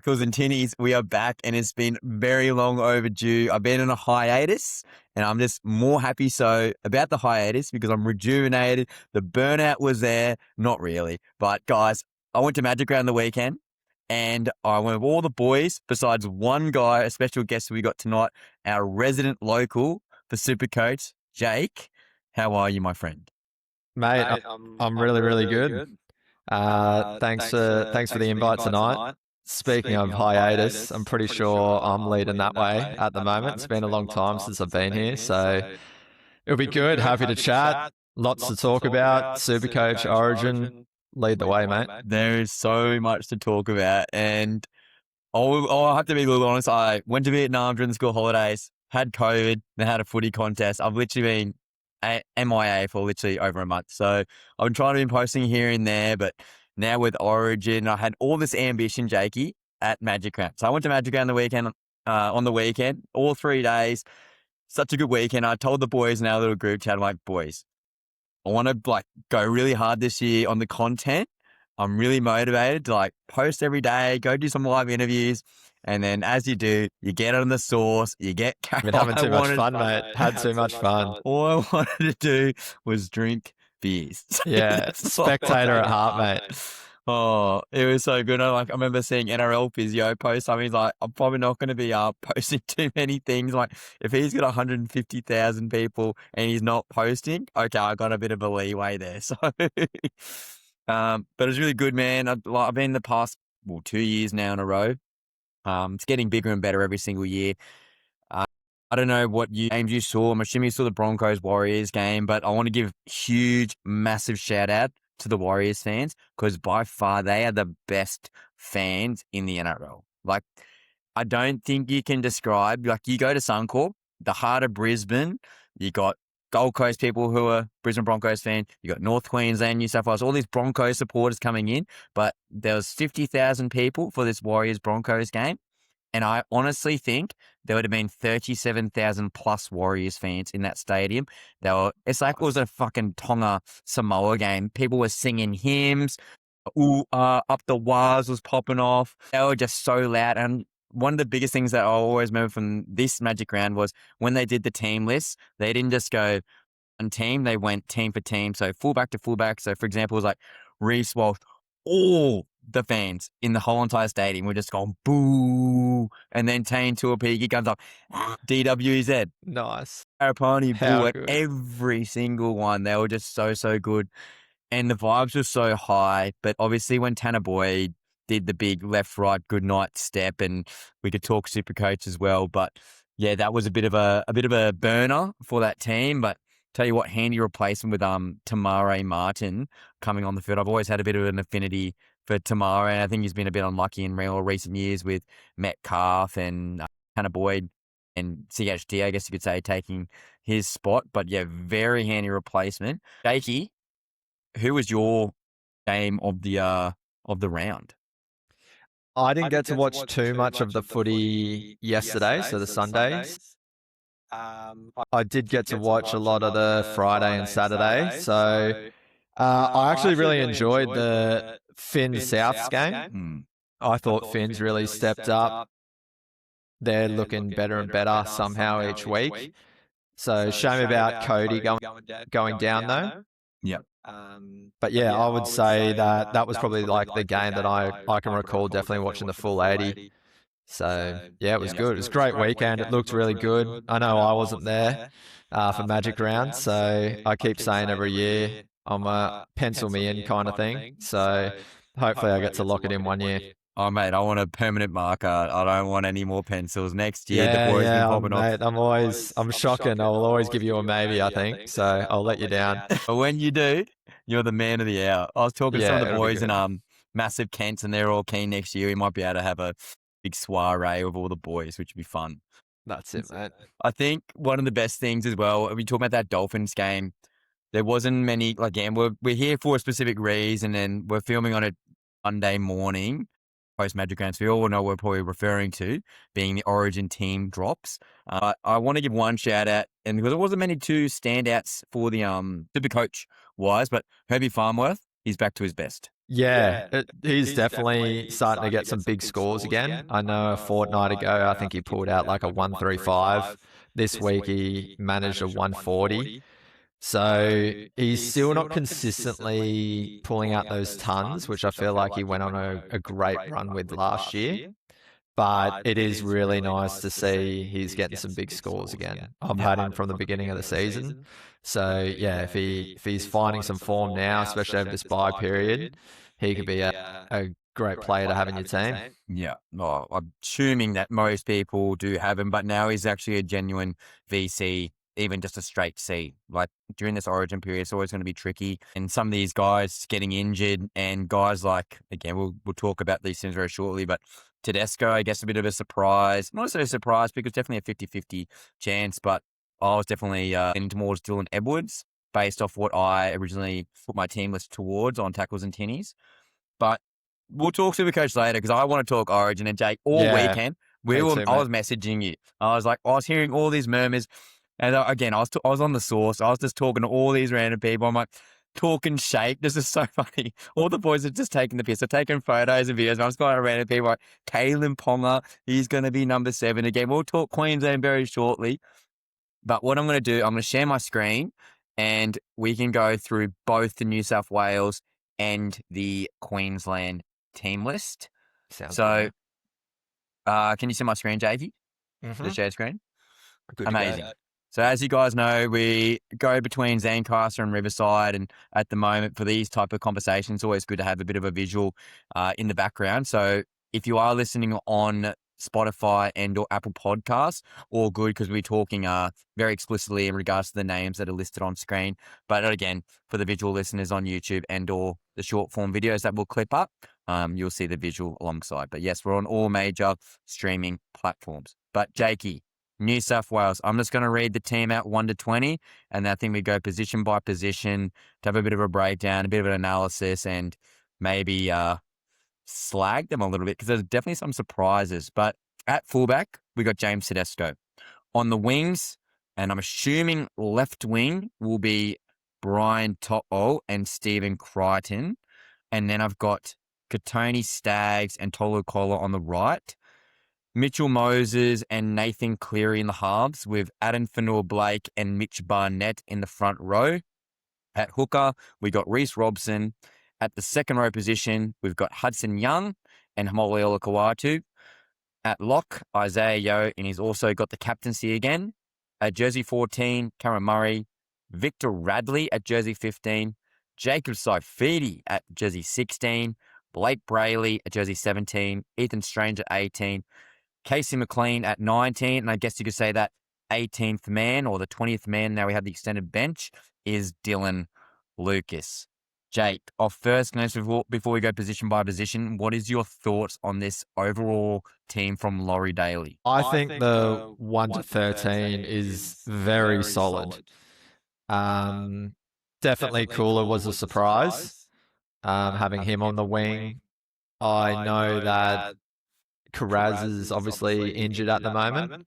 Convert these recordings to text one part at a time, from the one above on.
Tackles and Tinnies, we are back and it's been very long overdue. I've been on a hiatus and I'm just more happy so about the hiatus because I'm rejuvenated. The burnout was there. Not really. But guys, I went to Magic Round the weekend and I went with all the boys besides one guy, a special guest we got tonight, our resident local for SuperCoach, Jake. How are you, my friend? Mate, I'm really, really good. Thanks for the invite tonight. Speaking of hiatus, I'm pretty sure I'm leading that way at the moment. It's been a long time since I've been here, so it'll be good. Happy to chat. Lots to talk about. Supercoach, Origin, lead the way, mate. There is so much to talk about and I'll have to be a little honest. I went to Vietnam during the school holidays, had COVID, then had a footy contest. I've literally been MIA for literally over a month. So I've been trying to be posting here and there, but now with Origin, I had all this ambition, Jakey, at Magic Round. So I went to Magic Round on the weekend, all 3 days. Such a good weekend. I told the boys in our little group chat, I'm like, boys, I want to go really hard this year on the content. I'm really motivated to post every day, go do some live interviews. And then as you do, you get on the sauce, you get carried. Been having too much fun, mate. Had too much fun. All I wanted to do was drink beers. Yeah, spectator at heart, mate. Oh, it was so good. I remember seeing NRL physio post something. He's like, I'm probably not going to be posting too many things. Like, if he's got 150,000 people and he's not posting, okay, I got a bit of a leeway there. So, but it was really good, man. I've been the past 2 years now in a row. It's getting bigger and better every single year. I don't know what games you saw. I'm assuming you saw the Broncos-Warriors game, but I want to give huge, massive shout out to the Warriors fans because by far they are the best fans in the NRL. I don't think you can describe, you go to Suncorp, the heart of Brisbane, you got Gold Coast people who are Brisbane Broncos fans, you got North Queensland, New South Wales, all these Broncos supporters coming in, but there was 50,000 people for this Warriors-Broncos game. And I honestly think there would have been 37,000 plus Warriors fans in that stadium. It's like it was a fucking Tonga Samoa game. People were singing hymns. Up the Waz was popping off. They were just so loud. And one of the biggest things that I always remember from this Magic Round was when they did the team list, they didn't just go one team, they went team for team. So fullback to fullback. So for example, it was like Reece Walsh, all the fans in the whole entire stadium were just going boo, and then Tane Tuapiki comes up, DWZ. Nice. Arapani boo at every single one. They were just so good. And the vibes were so high. But obviously when Tanner Boyd did the big left, right, good night step, and we could talk SuperCoach as well. But yeah, that was a bit of a burner for that team. But tell you what, handy replacement with Tamare Martin coming on the field. I've always had a bit of an affinity for Tamare, and I think he's been a bit unlucky in recent years with Metcalf and Tanner Boyd and CHD, I guess you could say, taking his spot. But yeah, very handy replacement. Jakey, who was your game of the round? I didn't get to watch too much of the footy yesterday, so the Sundays. I did get to watch a lot of the Friday and Saturday, so I actually really enjoyed the Finn Souths game. I thought Finn's really stepped up. They're looking better and better somehow each week. So shame about Cody going down though. Yep. But yeah, I would say that was probably the game that I can recall definitely watching the full 80. So yeah, it was good. It was a great weekend. It looked really good. I know I wasn't there for Magic Round, so I keep saying every year I'm a pencil me in kind of thing. So hopefully I get to lock it in one year. Oh, mate, I want a permanent marker. I don't want any more pencils. Next year, the boys been popping off. I'm shocking. I will always give you a maybe, I think. So I'll let you down. But when you do, you're the man of the hour. I was talking to some of the boys in Massive Kents, and they're all keen next year. We might be able to have a big soiree with all the boys, which would be fun. That's it, mate. I think one of the best things as well, we talk about that Dolphins game, there wasn't many, we're here for a specific reason, and we're filming on a Monday morning, post Magic Rounds. We all know what we're probably referring to, being the Origin team drops. I want to give one shout out, and because there wasn't many two standouts for the SuperCoach wise, but Herbie Farmworth, he's back to his best. he's definitely starting to get some big scores again. I know a fortnight ago, I think he pulled out like a 135. This week, he managed a 140. So he's still not consistently pulling out those tons, which I feel like he went on a great run with last year. But it is really nice to see he's getting some big scores again. I've had him from the beginning of the season. So yeah, if he's finding some form now, especially over this bye period, he could be a great player to have in your team. Yeah, well, I'm assuming that most people do have him, but now he's actually a genuine VC, even just a straight C. Like during this Origin period, it's always going to be tricky. And some of these guys getting injured, and guys like, again, we'll talk about these things very shortly, but Tedesco, I guess, a bit of a surprise. Not so surprise because definitely a 50-50 chance, but I was definitely leaning towards Dylan Edwards based off what I originally put my team list towards on Tackles and Tinnies. But we'll talk SuperCoach later because I want to talk Origin. And Jake, all weekend, I was messaging you. I was hearing all these murmurs. And again, I was on the source. I was just talking to all these random people. I'm like, talking shape. This is so funny. All the boys are just taking the piss. They're taking photos and videos. And I'm just going to random people like Kalen Ponga. He's going to be number 7 again. We'll talk Queensland very shortly. But what I'm going to do, I'm going to share my screen and we can go through both the New South Wales and the Queensland team list. Sounds so, can you see my screen, Jakey? Mm-hmm. The share screen? Good. Amazing. So as you guys know, we go between Zancaster and Riverside, and at the moment for these type of conversations, it's always good to have a bit of a visual in the background. So if you are listening on Spotify and or Apple Podcasts, all good because we're talking very explicitly in regards to the names that are listed on screen. But again, for the visual listeners on YouTube and or the short form videos that we'll clip up, you'll see the visual alongside. But yes, we're on all major streaming platforms. But Jakey, New South Wales, I'm just going to read the team out 1 to 20, and I think we go position by position to have a bit of a breakdown, a bit of an analysis, and maybe slag them a little bit because there's definitely some surprises. But at fullback, we got James Tedesco. On the wings, and I'm assuming left wing will be Brian To'o and Stephen Crichton. And then I've got Katoni Staggs and Tolu Kola on the right. Mitchell Moses and Nathan Cleary in the halves with Adam Fanua-Blake and Mitch Barnett in the front row. At hooker, we got Reece Robson. At the second row position, we've got Hudson Young and Hamole Olakawatu. At lock, Isaiah Yeo, and he's also got the captaincy again. At jersey 14, Cameron Murray. Victor Radley at jersey 15. Jacob Saifidi at jersey 16. Blake Brayley at jersey 17. Ethan Strange at 18. Casey McLean at 19, and I guess you could say that 18th man or the 20th man, now we have the extended bench, is Dylan Lucas. Jake, off first, before we go position by position, what is your thoughts on this overall team from Laurie Daly? I think the 1 to 13 is very solid. Definitely Cooler was a surprise, having him on the wing. I know that Carraz is obviously injured at the moment.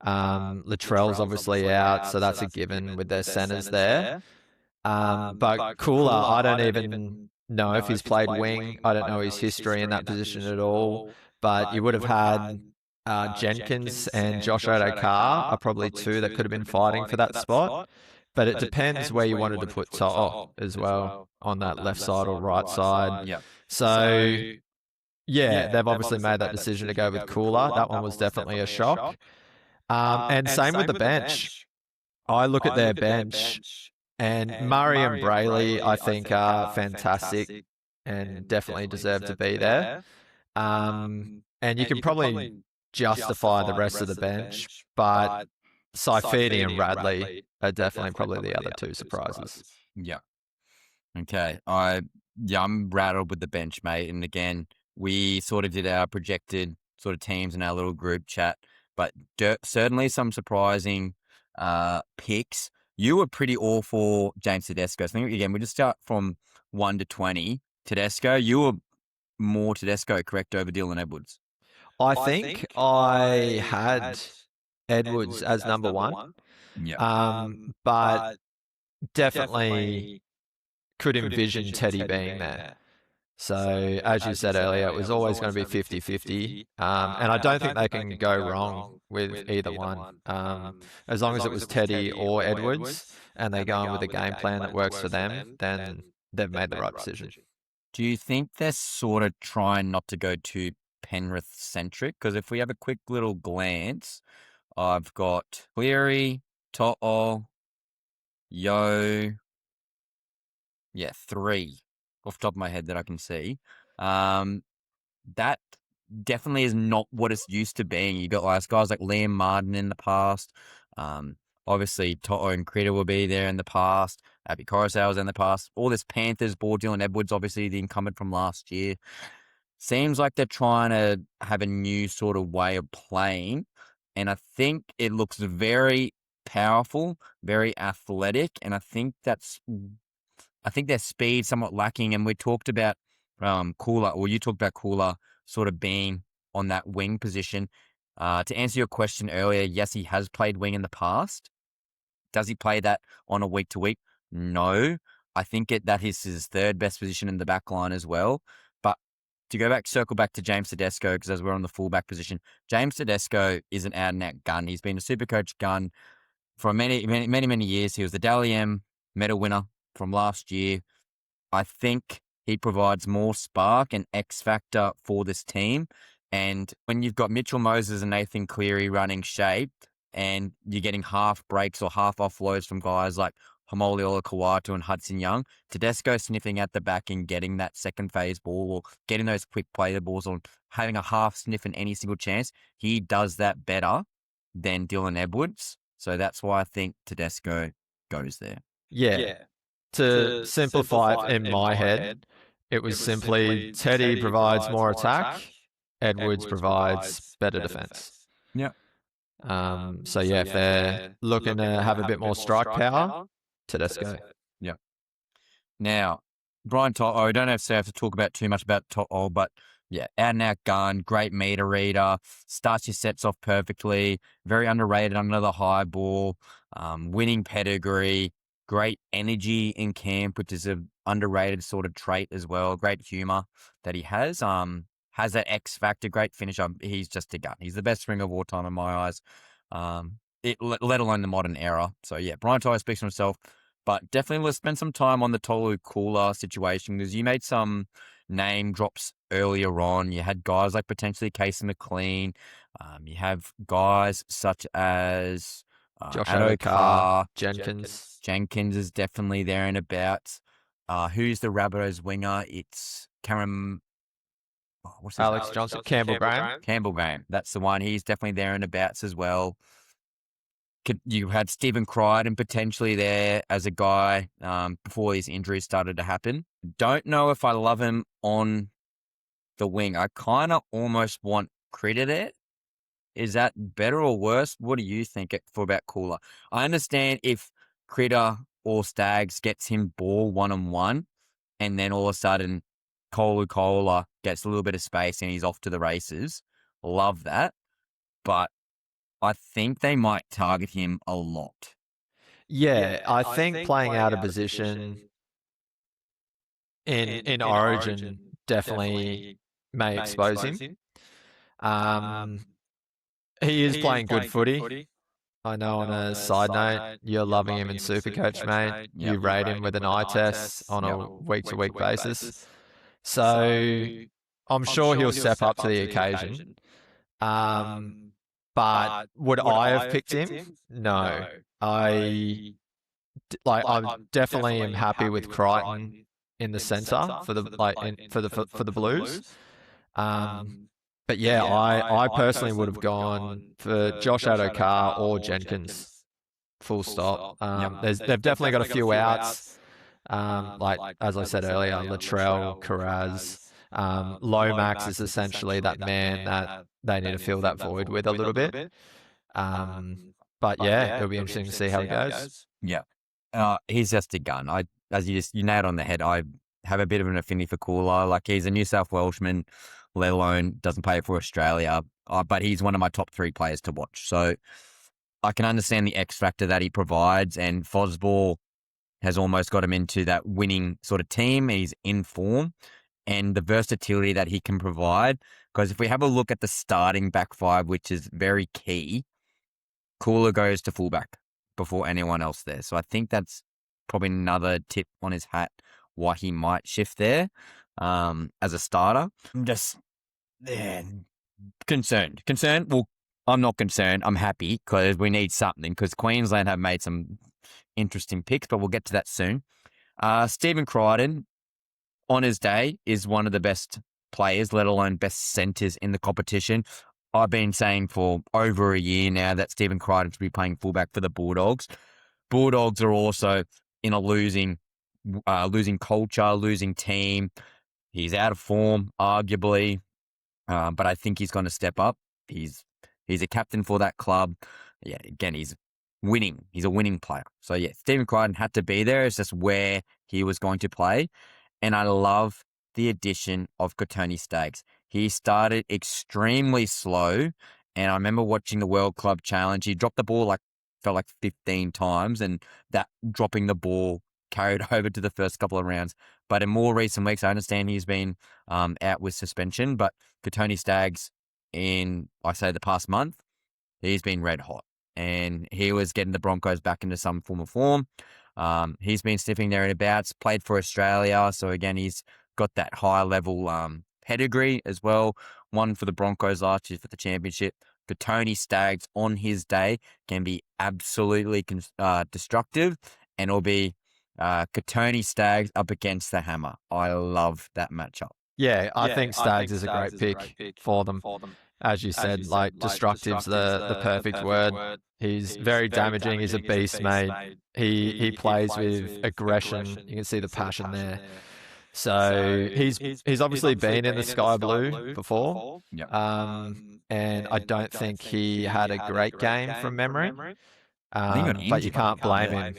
Latrell's obviously out, so that's a given with their centers there. But Cooler, I don't even know if he's played wing. I don't know his history in that position at all. But you would have had Jenkins and Josh Odo-Carr are probably two that could have been fighting for that spot. But it depends where you wanted to put To'o as well, on that left side or right side. Yeah. So yeah, they've obviously made that decision to go with Cooler. That one was definitely a shock. And same with the bench. I look at their bench, and Murray and Brayley, I think, are fantastic and definitely deserve to be there. And you can probably justify the rest of the bench, but Saifidi and Radley are definitely probably the other two surprises. Yeah. Okay. I'm rattled with the bench, mate. And again, we sort of did our projected sort of teams in our little group chat, but certainly some surprising picks. You were pretty all for James Tedesco. So I think, again, we just start from 1 to 20. Tedesco, you were more Tedesco, correct, over Dylan Edwards? I think I had Edwards as number 1. Yeah. But definitely could envision Teddy being there. So, as you said earlier, it was always going to be 50-50. And I don't think they can go wrong with either one. As long as it was Teddy or Edwards and they go on with a game plan that works for them, then they've made the right decision. Do you think they're sort of trying not to go too Penrith-centric? Because if we have a quick little glance, I've got Cleary, To'o, Yo. Yeah, 3 off the top of my head that I can see. That definitely is not what it's used to being. You got guys like Liam Martin in the past. Obviously, Toto and Critter will be there in the past. Abby Coruscant was in the past. All this Panthers board, Dylan Edwards, obviously the incumbent from last year. Seems like they're trying to have a new sort of way of playing. And I think it looks very powerful, very athletic. And I think their speed somewhat lacking. And we talked about Cooler, or you talked about Cooler sort of being on that wing position. To answer your question earlier, yes, he has played wing in the past. Does he play that on a week to week? No. I think that is his third best position in the back line as well. But to circle back to James Tedesco, because as we're on the fullback position, James Tedesco is an out-and-out gun. He's been a Supercoach gun for many, many, many, many years. He was the Dally M medal winner from last year. I think he provides more spark and X factor for this team. And when you've got Mitchell Moses and Nathan Cleary running shape, and you're getting half breaks or half offloads from guys like Homoliola Kawatu and Hudson Young, Tedesco sniffing at the back and getting that second phase ball or getting those quick play balls or having a half sniff in any single chance, he does that better than Dylan Edwards. So that's why I think Tedesco goes there. Yeah. To simplify it in my head, it was simply Teddy provides more attack, Edwards provides better defense. Yeah. So yeah, if they're looking to have a bit more strike power, Tedesco. Yeah. Now, Brian To'o, I don't have to talk about too much about To'o, but yeah, out and out gun, great meter reader, starts your sets off perfectly, very underrated under the high ball, winning pedigree, great energy in camp, which is an underrated sort of trait as well. Great humor that he has. Has that X factor, great finisher. He's just a gun. He's the best swinger of all time in my eyes. Let alone the modern era. So yeah, Brian To'o speaks for himself. But definitely let's spend some time on the Tolu Kula situation, because you made some name drops earlier on. You had guys like potentially Casey McLean. You have guys such as Josh Addo-Carr, Jenkins. Jenkins is definitely there and about. Who's the Rabbitohs winger? It's Alex Johnson. Campbell Graham. Campbell Graham. That's the one. He's definitely there and abouts as well. You had Stephen Crichton potentially there as a guy before these injuries started to happen. Don't know if I love him on the wing. I kind of almost want Critter there. Is that better or worse? What do you think for about Cooler? I understand if Critter or Stags gets him ball one-on-one, and then all of a sudden Koula gets a little bit of space and he's off to the races. Love that. But I think they might target him a lot. Yeah, I think playing out of position in Origin definitely may expose him. He is playing good footy. I know on a side note, you're loving him in Supercoach, mate. You rate him with an eye test on a week-to-week basis. So I'm sure he'll step up to the occasion. But would I have picked him? No. I definitely am happy with Crichton in the centre for the Blues. But yeah, I personally would have gone for Josh Addo-Carr or Jenkins. Full stop. They've definitely got a few outs. Like as I said earlier, Latrell, Carraz. Lomax is essentially that man that they need to fill that void with a little bit. But yeah, it'll be interesting to see how it goes. Yeah. He's just a gun. As you nailed on the head, I have a bit of an affinity for Cooler. Like, he's a New South Welshman, let alone doesn't play for Australia. But he's one of my top 3 players to watch. So I can understand the X factor that he provides, and Fosball has almost got him into that winning sort of team. He's in form. and the versatility that he can provide. Because if we have a look at the starting back five, which is very key, Cooler goes to fullback before anyone else there. So I think that's probably another tip on his hat why he might shift there as a starter. I'm just concerned. Well, I'm not concerned. I'm happy because we need something, because Queensland have made some interesting picks, but we'll get to that soon. Stephen Crichton, on his day, is one of the best players, let alone best centres in the competition. I've been saying for over a year now that Stephen Crichton should be playing fullback for the Bulldogs. Bulldogs are also in a losing culture, losing team. He's out of form, arguably, but I think he's going to step up. He's a captain for that club. Yeah, again, he's winning. He's a winning player. So yeah, Stephen Crichton had to be there. It's just where he was going to play. And I love the addition of Kotoni Staggs. He started extremely slow, and I remember watching the World Club Challenge. He dropped the ball felt like 15 times, and that dropping the ball carried over to the first couple of rounds. But in more recent weeks, I understand he's been out with suspension, but Kotoni Staggs, in, I say, the past month, he's been red hot, and he was getting the Broncos back into some form of form. He's been sniffing there and abouts, played for Australia, so again, he's got that high level pedigree as well. Won for the Broncos last year for the championship. Kotoni Staggs on his day can be absolutely destructive, and it'll be Kotoni Staggs up against the Hammer. I love that matchup. Yeah, I think Staggs is a great pick for them. As you said, like destructive's the perfect word. He's very damaging. He's a beast, mate. He plays with aggression. You can see the passion there. So he's obviously been in the Sky Blue before. Yep. And I don't think he had a great game from memory. But you can't blame him.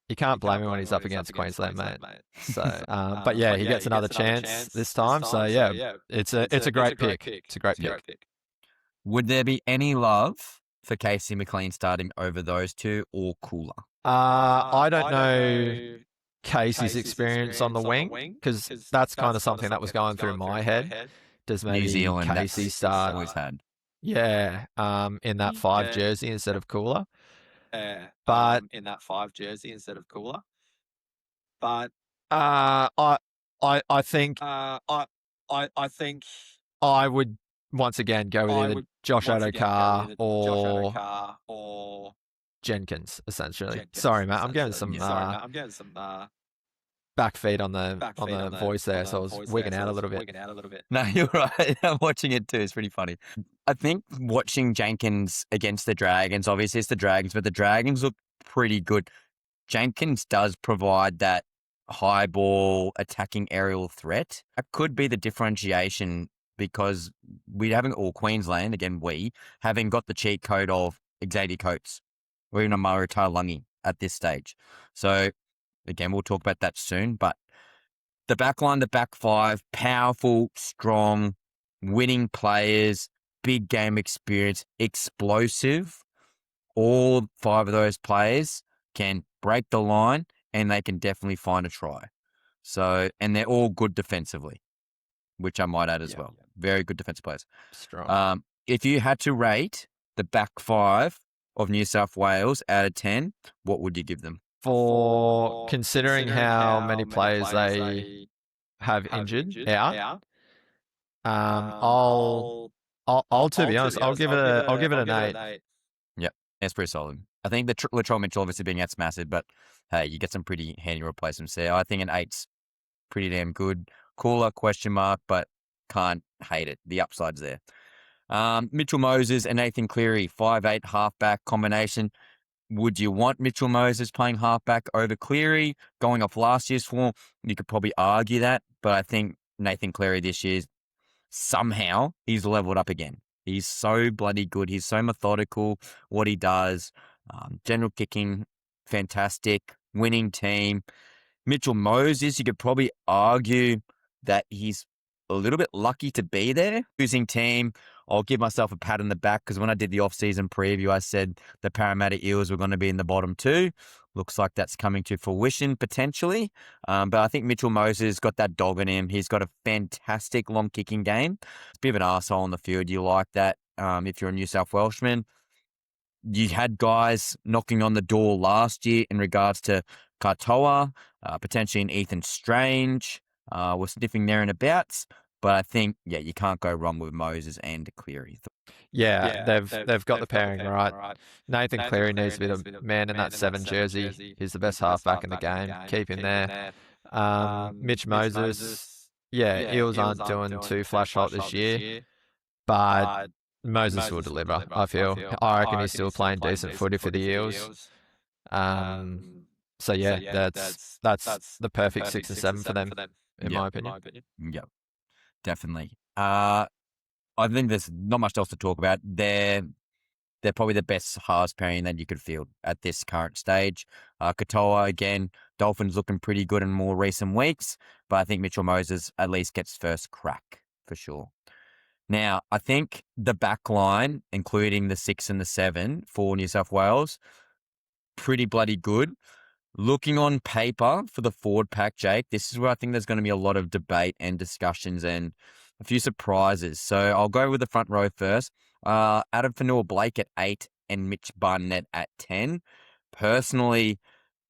You can't blame him when he's up against Queensland, mate. So, but yeah, he gets another chance this time. So yeah, it's a great pick. It's a great pick. Would there be any love for Casey McLean starting over those two, or Cooler? I don't know Casey's experience on the wing, because that's kind of something that was going through my head. Does maybe New Zealand, Casey start? Always had. Yeah, in that 5 jersey instead of Cooler. But in that 5 jersey instead of Cooler. But I think I think I would once again go with either Josh Adokar or Jenkins, essentially. Sorry, Matt, I'm getting some back feed on the voice there, so I was wigging out a little bit. No, you're right. I'm watching it too. It's pretty funny. I think watching Jenkins against the Dragons, obviously it's the Dragons, but the Dragons look pretty good. Jenkins does provide that high ball attacking aerial threat. That could be the differentiation, because Queensland, again, having got the cheat code of Xavier Coates or even Amaro Taulagi at this stage. So again, we'll talk about that soon, but the back line, the back five, powerful, strong, winning players, big game experience, explosive. All 5 of those players can break the line, and they can definitely find a try. So, and they're all good defensively, which I might add as well. Very good defensive players. Strong. If you had to rate the back 5 of New South Wales out of 10, what would you give them? For considering how many players they have injured out, I'll to be honest, I'll give it an 8. Yep, that's pretty solid. I think the Latrell Mitchell obviously being out's massive, but hey, you get some pretty handy replacements there. I think an 8's pretty damn good. Cooler, question mark, but can't hate it. The upside's there. Mitchell Moses and Nathan Cleary, 5'8" halfback combination. Would you want Mitchell Moses playing halfback over Cleary? Going off last year's form, you could probably argue that, but I think Nathan Cleary this year, somehow, he's leveled up again. He's so bloody good. He's so methodical, what he does. General kicking, fantastic. Winning team. Mitchell Moses, you could probably argue that he's a little bit lucky to be there. Losing team, I'll give myself a pat on the back because when I did the off-season preview, I said the Parramatta Eels were going to be in the bottom 2. Looks like that's coming to fruition potentially. But I think Mitchell Moses got that dog in him. He's got a fantastic long kicking game. It's a bit of an arsehole on the field. You like that if you're a New South Welshman. You had guys knocking on the door last year in regards to Katoa, potentially an Ethan Strange. We're sniffing there and abouts. But I think, you can't go wrong with Moses and Cleary. Yeah, they've got the pairing right. Nathan Cleary needs to be the man in that 7 jersey. He's the best halfback in the game. Keep him there. Mitch Moses, Eels aren't doing too flash hot this year, but Moses will deliver, I feel. I reckon he's still playing decent footy for the Eels. So that's the perfect 6 and 7 for them, in my opinion. Yep, definitely. I think there's not much else to talk about. They're probably the best halves pairing that you could field at this current stage. Katoa, again, Dolphins looking pretty good in more recent weeks, but I think Mitchell Moses at least gets first crack for sure. Now, I think the back line, including the 6 and the 7 for New South Wales, pretty bloody good. Looking on paper for the forward pack, Jake, this is where I think there's going to be a lot of debate and discussions and a few surprises. So I'll go with the front row first. Adam Fanua-Blake at 8 and Mitch Barnett at 10. Personally,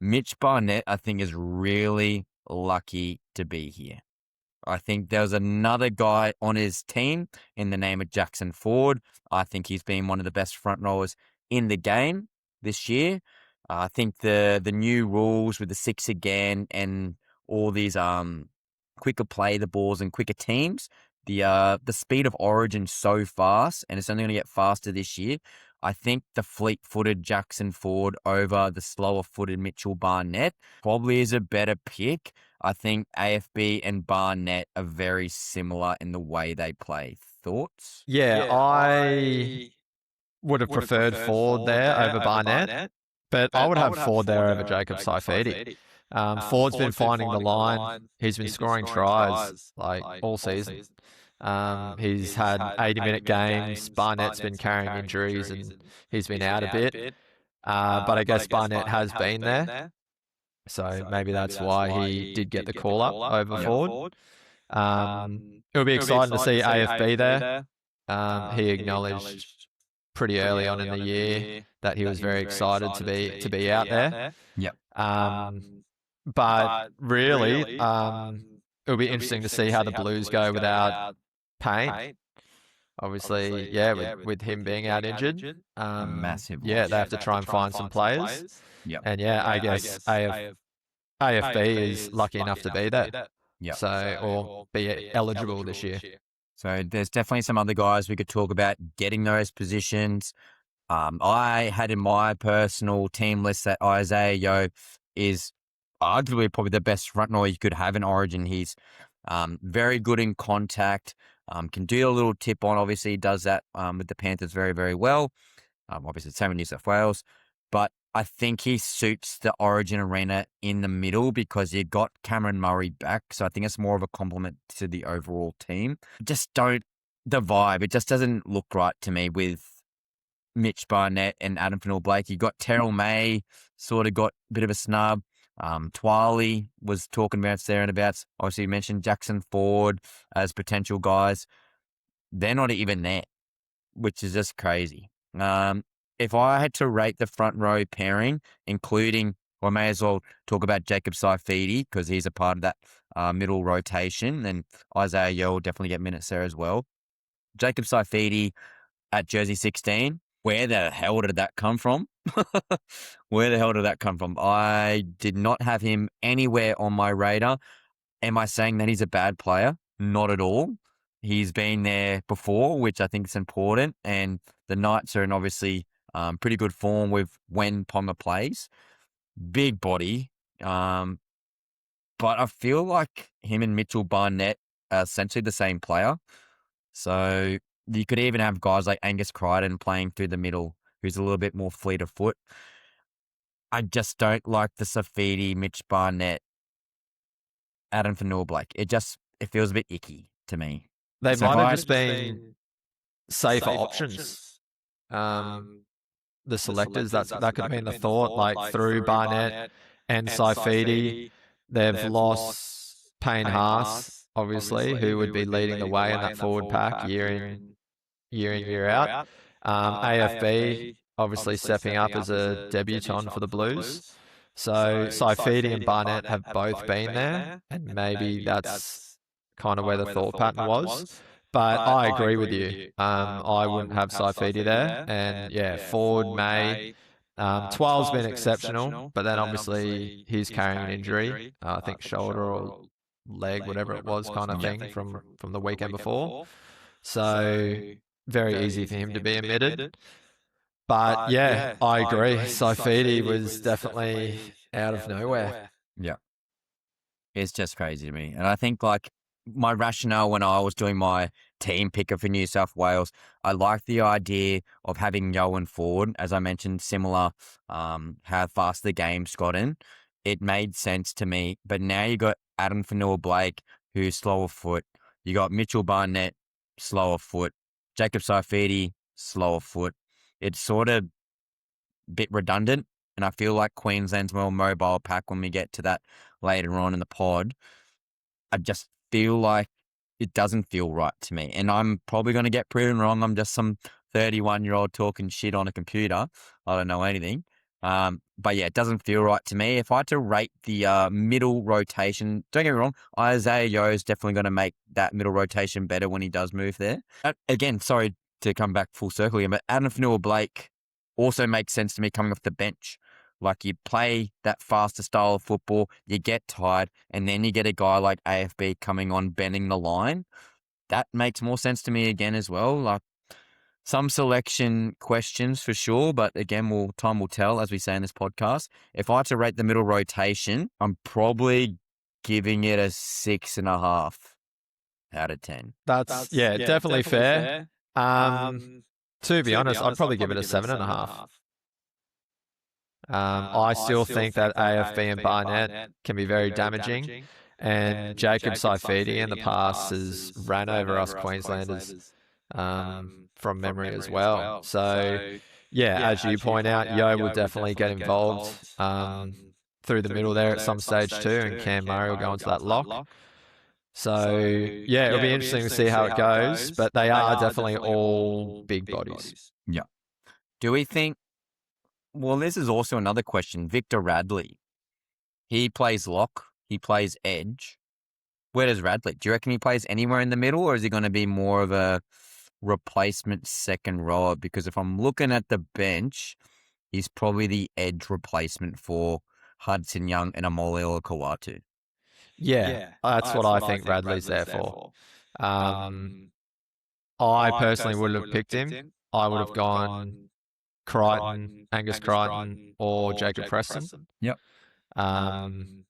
Mitch Barnett, I think, is really lucky to be here. I think there was another guy on his team in the name of Jackson Ford. I think he's been one of the best front rowers in the game this year. I think the new rules with the 6 again and all these quicker play the balls and quicker teams, the speed of Origin so fast, and it's only going to get faster this year. I think the fleet-footed Jackson Ford over the slower-footed Mitchell Barnett probably is a better pick. I think AFB and Barnett are very similar in the way they play. Thoughts? Yeah, I would have preferred Ford there over Barnett. But I would have Ford there over Jacob Saifidi. Ford's been finding the line. He's been scoring tries like all season. He's had 80-minute games. Barnett's been carrying injuries and he's been out a bit. But I guess Barnett has been there. So maybe that's why he did get the call up over Ford. It'll be exciting to see AFB there. He acknowledged pretty early on in the year that he was very excited to be out there. Yep. But really, it'll be interesting to see how the Blues go without Payne. Obviously, with him being out injured, massive. Yeah, they have to try and find some players. Yep. And I guess AFB is lucky enough to be there. Yep. So, or be eligible this year. So there's definitely some other guys we could talk about getting those positions. I had in my personal team list that Isaiah Yeo is arguably probably the best front rower you could have in Origin. He's very good in contact, can do a little tip on. Obviously, he does that with the Panthers very, very well. Obviously, the same in New South Wales. But I think he suits the Origin arena in the middle because you got Cameron Murray back. So I think it's more of a compliment to the overall team. The vibe, it just doesn't look right to me with Mitch Barnett and Adam Fanua-Blake. You got Terrell May, sort of got a bit of a snub. Twiley was talking about there and abouts. Obviously, you mentioned Jackson Ford as potential guys. They're not even there, which is just crazy. If I had to rate the front row pairing, including, I may as well talk about Jacob Saifidi because he's a part of that middle rotation, and Isaiah Yeo will definitely get minutes there as well. Jacob Saifidi at jersey 16, where the hell did that come from? Where the hell did that come from? I did not have him anywhere on my radar. Am I saying that he's a bad player? Not at all. He's been there before, which I think is important, and the Knights are in obviously pretty good form with when Palmer plays. Big body. But I feel like him and Mitchell Barnett are essentially the same player. So you could even have guys like Angus Crichton playing through the middle, who's a little bit more fleet of foot. I just don't like the Saifidi, Mitch Barnett, Adam Fanua-Blake. It feels a bit icky to me. They might have just been safer options. The selectors, that could have been the thought, like through Barnett and Saifidi. They've lost Payne Haas, obviously, who would be leading the way in that forward pack year in, year out. AFB, obviously stepping up as a debutant for the Blues. So Saifidi and Barnett have both been there, and maybe that's kind of where the thought pattern was. But I agree with you. I wouldn't have Saifidi there. And yeah, Ford, May. 12's been exceptional, but then obviously he's carrying an injury. I think shoulder or leg, whatever it was, kind of thing from the weekend before. So very easy for him to be omitted. But yeah, I agree. Saifidi was definitely out of nowhere. Yeah. It's just crazy to me. And I think like my rationale when I was doing my team picker for New South Wales, I like the idea of having Yo and Ford, as I mentioned, similar how fast the game's gotten. It made sense to me. But now you got Adam Fanua-Blake, who's slower foot. You got Mitchell Barnett, slower foot. Jacob Saifidi, slower foot. It's sort of a bit redundant. And I feel like Queensland's more mobile pack when we get to that later on in the pod. I just feel like it doesn't feel right to me. And I'm probably going to get proven wrong. I'm just some 31-year-old talking shit on a computer. I don't know anything. But yeah, it doesn't feel right to me. If I had to rate the middle rotation, don't get me wrong, Isaiah Yeo is definitely going to make that middle rotation better when he does move there. Again, sorry to come back full circle here, but Adam Fanua-Blake also makes sense to me coming off the bench. Like you play that faster style of football, you get tired, and then you get a guy like AFB coming on, bending the line. That makes more sense to me again as well. Like some selection questions for sure, but again, time will tell, as we say in this podcast. If I had to rate the middle rotation, I'm probably giving it a 6.5 out of 10. That's definitely fair. To be honest, I'd probably give it a 7.5. I still think that AFB and Barnett can be very damaging, and Jacob Saifidi in the past has ran over us Queenslanders from memory as well. So, yeah, as you point out, Yo will definitely get involved through the middle there at some stage too, and Cam Murray will go into that lock. So, yeah, it'll be interesting to see how it goes, but they are definitely all big bodies. Yeah. Do we think... Well, this is also another question. Victor Radley. He plays lock. He plays edge. Where does Radley? Do you reckon he plays anywhere in the middle, or is he going to be more of a replacement second rower? Because if I'm looking at the bench, he's probably the edge replacement for Hudson Young and Amole Kawatu. Yeah, that's what I think Radley's there for. I personally wouldn't have picked him. I would have gone Crichton, Angus Crichton, or Jacob Preston. Yep. Don't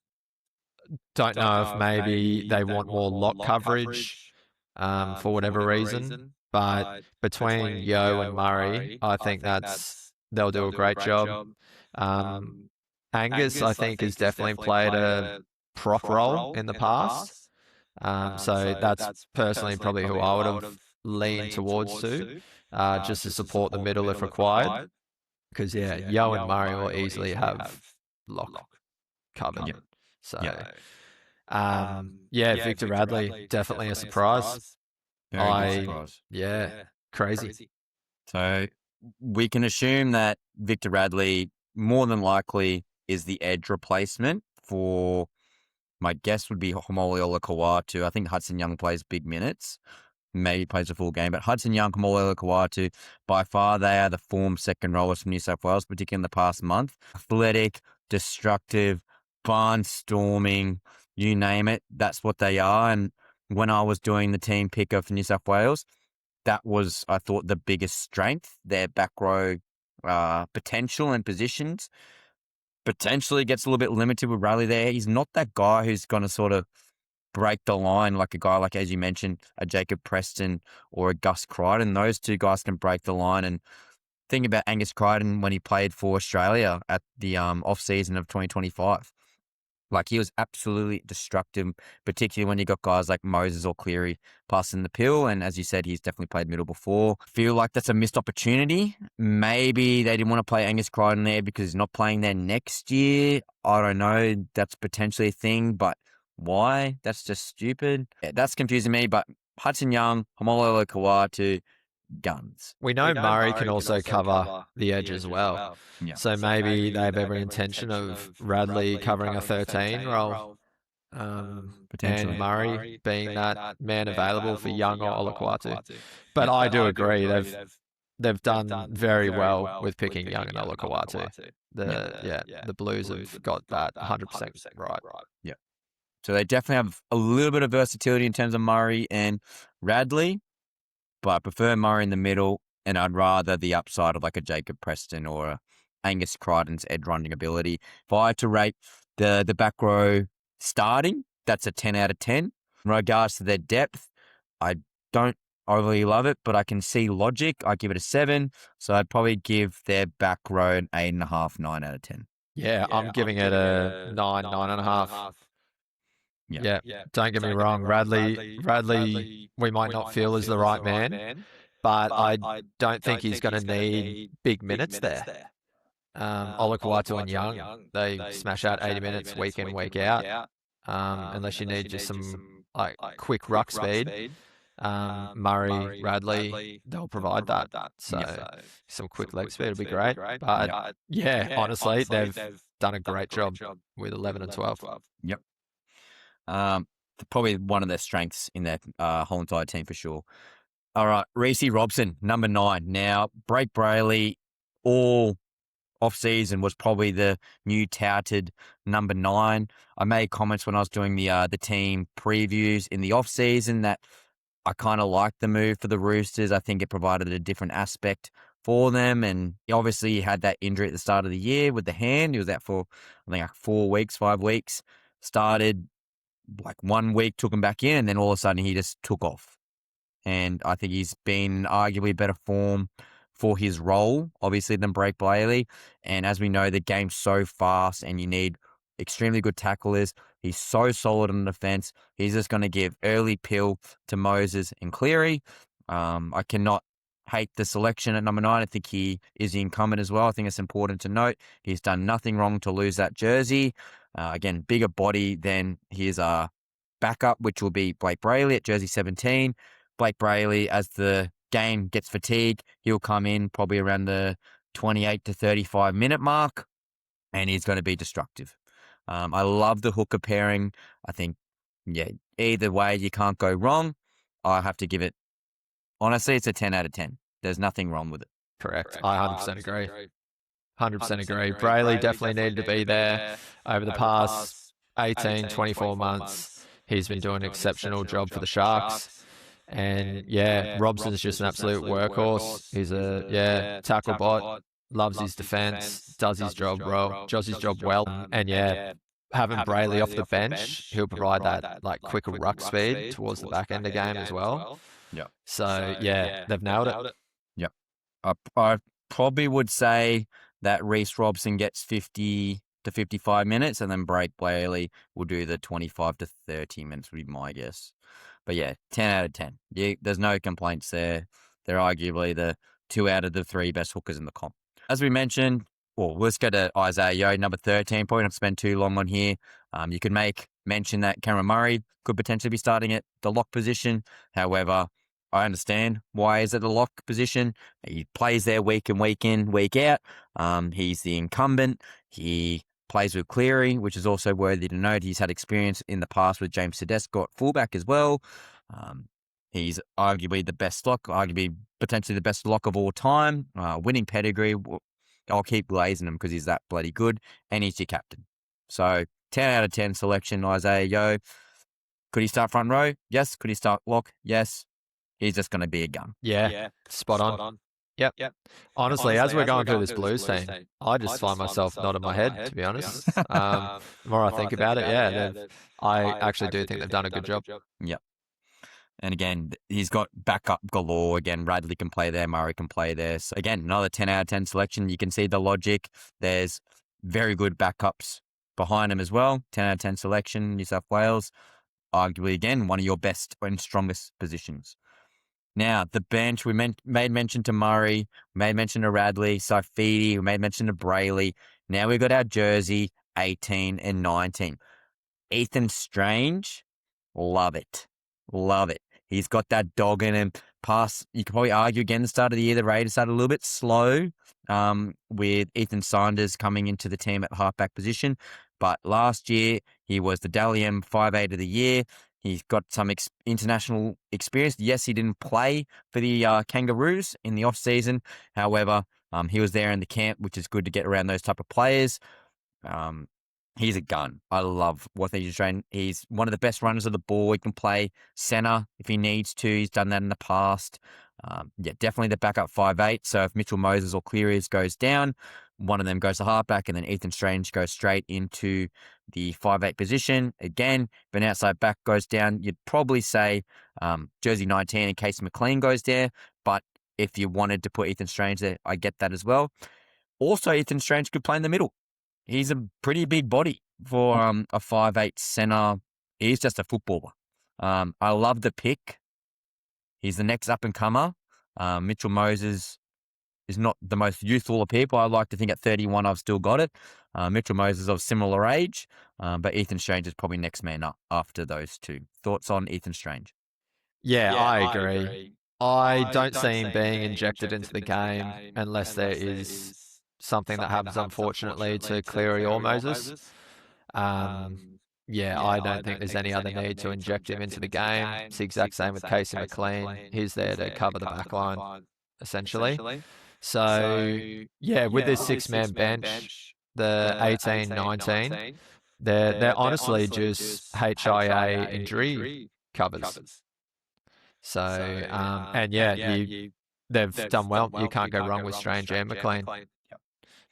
know if maybe they want more lock coverage for whatever reason, but between Yo and Murray, I think they'll do a great job. Angus, I think, has definitely played a prop role in the past, so that's personally probably who I would have leaned towards too. Just to support the middle if required. Because, Yo and Murray will easily have lock covered. Yeah. So, Victor Radley, definitely a surprise. Very good surprise. Yeah, crazy. So we can assume that Victor Radley more than likely is the edge replacement for, my guess would be Homoliola Kawatu. I think Hudson Young plays big minutes. Maybe plays a full game, but Hudson Young, Homoliola Kawatu, by far they are the form second rowers from New South Wales, particularly in the past month. Athletic, destructive, barnstorming, you name it, that's what they are. And when I was doing the team picker for New South Wales, that was, I thought, the biggest strength. Their back row potential and positions potentially gets a little bit limited with Riley there. He's not that guy who's going to sort of break the line like a guy like, as you mentioned, a Jacob Preston or a Gus Crichton. Those two guys can break the line. And think about Angus Crichton when he played for Australia at the off-season of 2025. Like, he was absolutely destructive, particularly when you got guys like Moses or Cleary passing the pill. And as you said, he's definitely played middle before. Feel like that's a missed opportunity. Maybe they didn't want to play Angus Crichton there because he's not playing there next year. I don't know. That's potentially a thing, but why? That's just stupid. Yeah, that's confusing me. But Hudson Young, Homololo Kawatu, guns. We know Murray can also cover the edge as well. Yeah. So maybe they have every intention of Radley covering a 13 role. Potentially. And Murray being that man available for Young or Olakwatu. But I do agree, they've done very well with picking Young and Olakwatu. The Blues have got that 100% right. Yeah. So they definitely have a little bit of versatility in terms of Murray and Radley, but I prefer Murray in the middle, and I'd rather the upside of like a Jacob Preston or a Angus Crichton's edge running ability. If I had to rate the back row starting, that's a 10 out of 10. In regards to their depth, I don't overly love it, but I can see logic. I give it a 7, so I'd probably give their back row an 8.5, 9 out of 10. Yeah, I'm giving it a 9, 9.5. Yeah. Don't get me wrong, Radley, we might not feel is the right man, but I don't think he's going to need big minutes there. Olakwatu and Young, they smash out 80 minutes week in, week out. Unless you need just some like quick ruck speed. Murray, Radley, they'll provide that. So some quick leg speed would be great. But yeah, honestly, they've done a great job with 11 and 12. Yep. Probably one of their strengths in their whole entire team for sure. All right, Reece Robson, number 9. Now, Blake Brayley, all off-season, was probably the new touted number 9. I made comments when I was doing the team previews in the off-season that I kind of liked the move for the Roosters. I think it provided a different aspect for them, and obviously he had that injury at the start of the year with the hand. He was out for, I think, like 4 weeks, 5 weeks. Started like 1 week, took him back in, and then all of a sudden he just took off. And I think he's been arguably better form for his role, obviously, than Blake Brayley. And as we know, the game's so fast and you need extremely good tacklers. He's so solid on the defense. He's just going to give early pill to Moses and Cleary. I cannot hate the selection at number 9. I think he is the incumbent as well. I think it's important to note he's done nothing wrong to lose that jersey. Again, bigger body than his backup, which will be Blake Brayley at jersey 17. Blake Brayley, as the game gets fatigued, he'll come in probably around the 28 to 35 minute mark, and he's going to be destructive. I love the hooker pairing. I think, either way, you can't go wrong. I have to give it, honestly, it's a 10 out of 10. There's nothing wrong with it. Correct. I 100% agree. 100% agree. Brayley definitely needed to be there over the past 18, 24 months. He's been doing an exceptional job for the Sharks. And Robson's just an absolute workhorse. He's a tackle bot, loves his defense, does his job well. And having Brayley off the bench, he'll provide that like quicker ruck speed towards the back end of the game as well. Yeah. So they've nailed it. Yep. I probably would say that Reece Robson gets 50 to 55 minutes, and then Blake Brayley will do the 25 to 30 minutes, would be my guess. But 10 out of 10. There's no complaints there. They're arguably the 2 out of the 3 best hookers in the comp. As we mentioned, let's go to Isaiah Yeo, number 13. Probably not spend too long on here. You could make mention that Cameron Murray could potentially be starting at the lock position. However, I understand why he's at the lock position. He plays there week in, week out. He's the incumbent. He plays with Cleary, which is also worthy to note. He's had experience in the past with James Tedesco at fullback as well. He's arguably the best lock, potentially the best lock of all time. Winning pedigree. I'll keep glazing him because he's that bloody good, and he's your captain. So 10 out of 10 selection, Isaiah Yeo. Could he start front row? Yes. Could he start lock? Yes. He's just going to be a gun. Yeah. Spot on. Yep. Honestly, as we're going through this Blues team, I just find myself nodding my head, to be honest. The more I think about it, I actually do think they've done a good job. Yep. And again, he's got backup galore. Again, Radley can play there, Murray can play there. So again, another 10 out of 10 selection. You can see the logic. There's very good backups behind him as well. 10 out of 10 selection, New South Wales. Arguably, again, one of your best and strongest positions. Now, the bench, we made mention to Murray, we made mention to Radley, Saifidi, we made mention to Brayley. Now we've got our jersey, 18 and 19. Ethan Strange, love it. Love it. He's got that dog in him. You could probably argue again the start of the year, the Raiders started a little bit slow with Ethan Saunders coming into the team at halfback position. But last year, he was the Dally M 5'8" of the year. He's got some international experience. Yes, he didn't play for the Kangaroos in the off-season. However, he was there in the camp, which is good to get around those type of players. He's a gun. I love what he's trained. He's one of the best runners of the ball. He can play center if he needs to. He's done that in the past. Definitely the backup 5'8". So if Mitchell Moses or Cleary goes down, one of them goes to halfback, and then Ethan Strange goes straight into the 5'8" position. Again, if an outside back goes down, you'd probably say jersey 19 in case McLean goes there. But if you wanted to put Ethan Strange there, I get that as well. Also, Ethan Strange could play in the middle. He's a pretty big body for a 5'8" center. He's just a footballer. I love the pick. He's the next up-and-comer. Mitchell Moses is not the most youthful of people. I like to think at 31 I've still got it. Mitchell Moses is of similar age, but Ethan Strange is probably next man up after those two. Thoughts on Ethan Strange? Yeah, I agree. I don't see him being injected into the game unless there is something that happens, unfortunately, to Cleary or Moses. I don't think there's any other need to inject him into the game. It's the exact same with Casey McLean. He's there to cover the back line, essentially. So, with this six-man bench, the 18-19, they're honestly just HIA injury covers. So, they've done well. You can't go wrong with Strange and McLean.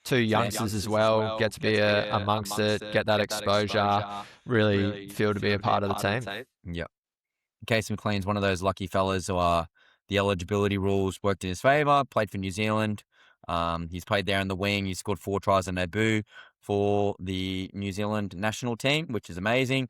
Two youngsters as well, get to be amongst it, get that exposure, really feel to be a part of the team. Yep. Casey McLean's one of those lucky fellas who the eligibility rules worked in his favour, played for New Zealand. He's played there in the wing. He scored 4 tries in debut for the New Zealand national team, which is amazing.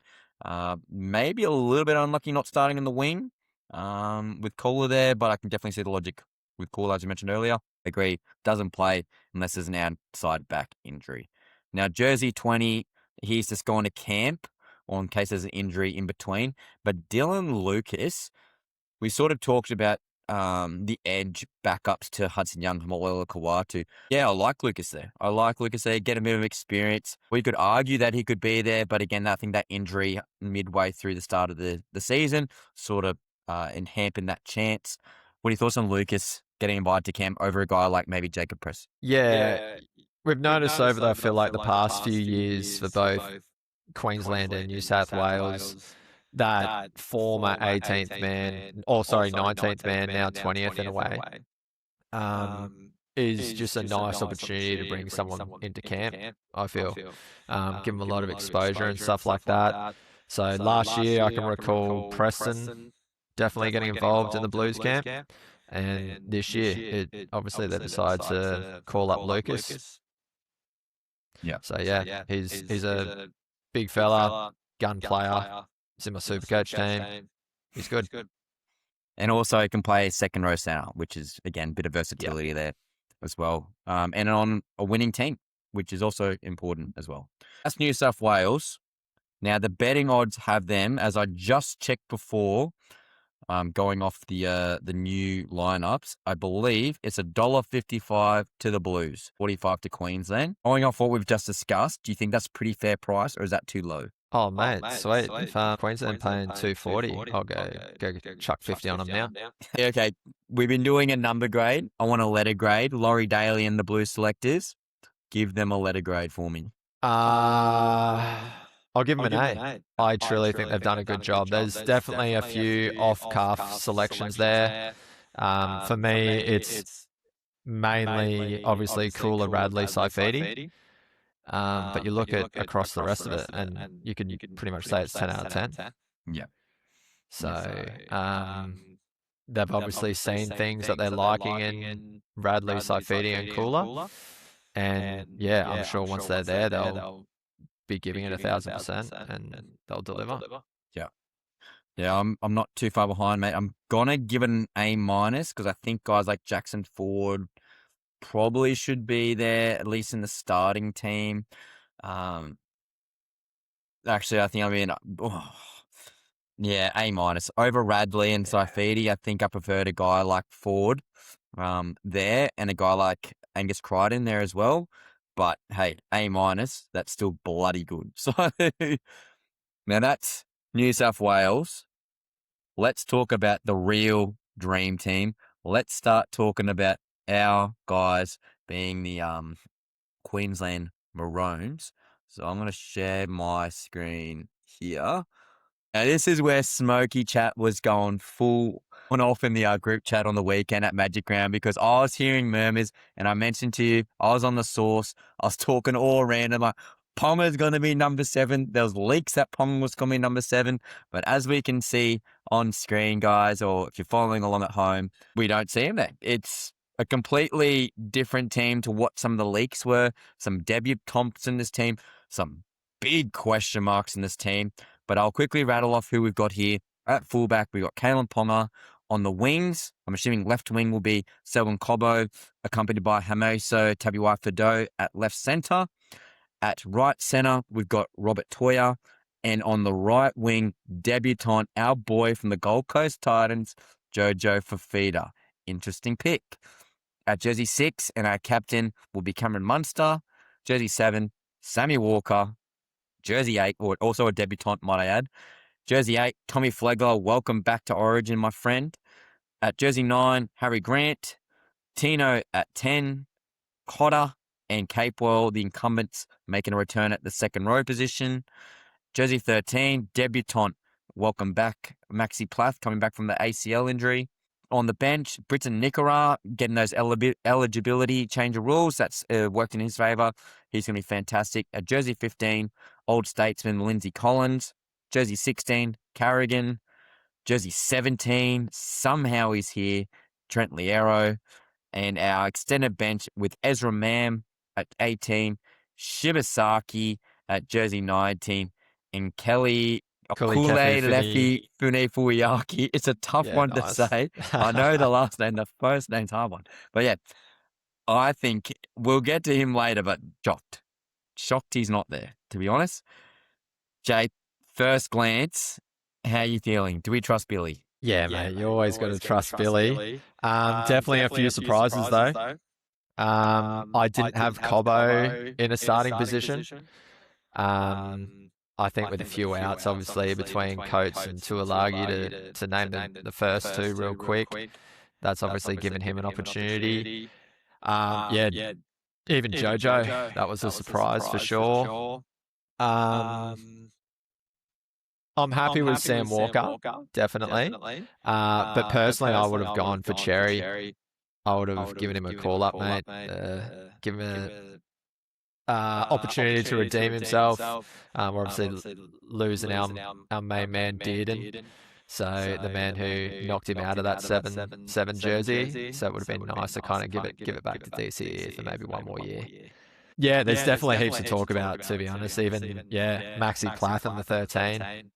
Maybe a little bit unlucky not starting in the wing with Kohler there, but I can definitely see the logic with Kohler, as you mentioned earlier. Agree, doesn't play unless there's an outside back injury. Now, jersey 20, he's just gone to camp or in case there's an injury in between. But Dylan Lucas, we sort of talked about the edge backups to Hudson Young, Mo'olelo Kawatu. Yeah, I like Lucas there. Get a bit of experience. We could argue that he could be there, but again, I think that injury midway through the start of the season sort of hampered that chance. What are your thoughts on Lucas getting invited to camp over a guy like maybe Jacob Press? Yeah, we've noticed over, I feel like, the past few years for both Queensland and New South Wales, that former 18th man, 19th man, now 20th in a way, is just a nice opportunity to bring someone into camp, I feel. Give them a lot of exposure and stuff like that. So last year, I can recall Preston definitely getting involved in the Blues camp. And this year, obviously they decided to call up Lucas. Yeah. So he's a big fella, gun player. He's in my SuperCoach team. He's good. And also can play second row center, which is, again, a bit of versatility there as well. And on a winning team, which is also important as well. That's New South Wales. Now, the betting odds have them, as I just checked before, going off the new lineups, I believe it's $1.55 to the Blues, 45 to Queensland. Going off what we've just discussed, do you think that's pretty fair price, or is that too low? Oh, mate, sweet. If Queensland paying $2.40, I'll go chuck 50 on them now. Yeah, okay, we've been doing a number grade. I want a letter grade. Laurie Daly and the Blues selectors, give them a letter grade for me. I'll give them an A. I truly think they've done a good job. There's definitely a few off-cuff selections there. For me, it's mainly, obviously, Cooler, Radley, Saifidi. But you look at across the rest of it, and you can pretty much say it's 10 out of 10. Yeah. So they've obviously seen things that they're liking in Radley, Saifidi, and Cooler. And I'm sure once they're there, they'll be giving it 1,000% and they'll deliver. Yeah, I'm not too far behind, mate. I'm gonna give it an A- because I think guys like Jackson Ford probably should be there, at least in the starting team. Actually, I think yeah, A- over Radley and Saifidi. I think I preferred a guy like Ford there and a guy like Angus Crichton there as well. But hey, A-, that's still bloody good. So now that's New South Wales. Let's talk about the real dream team. Let's start talking about our guys being the Queensland Maroons. So I'm going to share my screen here. Now, this is where Smokey Chat was going full on off in the group chat on the weekend at Magic Round because I was hearing murmurs and I mentioned to you, I was on the source. I was talking all random like, Ponga's going to be number 7. There was leaks that Ponga was going to be number 7. But as we can see on screen, guys, or if you're following along at home, we don't see him there. It's a completely different team to what some of the leaks were. Some debutantes in this team, some big question marks in this team. But I'll quickly rattle off who we've got here. At fullback, we've got Kalen Ponga. On the wings, I'm assuming left wing will be Selwyn Cobbo, accompanied by Hamoso Tabuai-Fidow at left centre. At right centre, we've got Robert Toya. And on the right wing, debutant, our boy from the Gold Coast Titans, Jojo Fafita. Interesting pick. At jersey 6, and our captain will be Cameron Munster. Jersey 7, Sammy Walker. Jersey 8, or also a debutant, might I add. Jersey 8, Tommy Flegler. Welcome back to Origin, my friend. At jersey 9, Harry Grant. Tino at 10. Cotter and Capewell, the incumbents, making a return at the second row position. Jersey 13, debutant. Welcome back, Maxi Plath, coming back from the ACL injury. On the bench, Britton Nicola, getting those eligibility change of rules. That's worked in his favour. He's going to be fantastic. At jersey 15, old statesman Lindsay Collins. Jersey 16, Carrigan. Jersey 17, somehow he's here, Trent Liero. And our extended bench with Ezra Mam at 18, Shibasaki at jersey 19, and Kelly Lefi Funefuyaki. It's a tough one to say. I know the last name, the first name's a hard one. But yeah, I think we'll get to him later, but shocked he's not there, to be honest. Jay, first glance, how are you feeling? Do we trust Billy? Yeah, mate, you always got to trust Billy. Definitely a few surprises though. I didn't have Cobbo in a starting position. I think with a few outs, obviously, between Coates and Tuilagi to name the first two real quick, that's obviously given him an opportunity. Yeah, even Jojo, that was a surprise for sure. I'm happy with Sam Walker, definitely. But personally, I would have gone for Cherry. I would have given him a call up, mate. Give him an opportunity to redeem himself. We're obviously losing our main man, Dearden. So the man who knocked him out of that seven jersey. So it would have been nice to kind of give it back to DC for maybe one more year. Yeah, there's definitely heaps to talk about, to be honest. Even, Maxi Plath in the 13.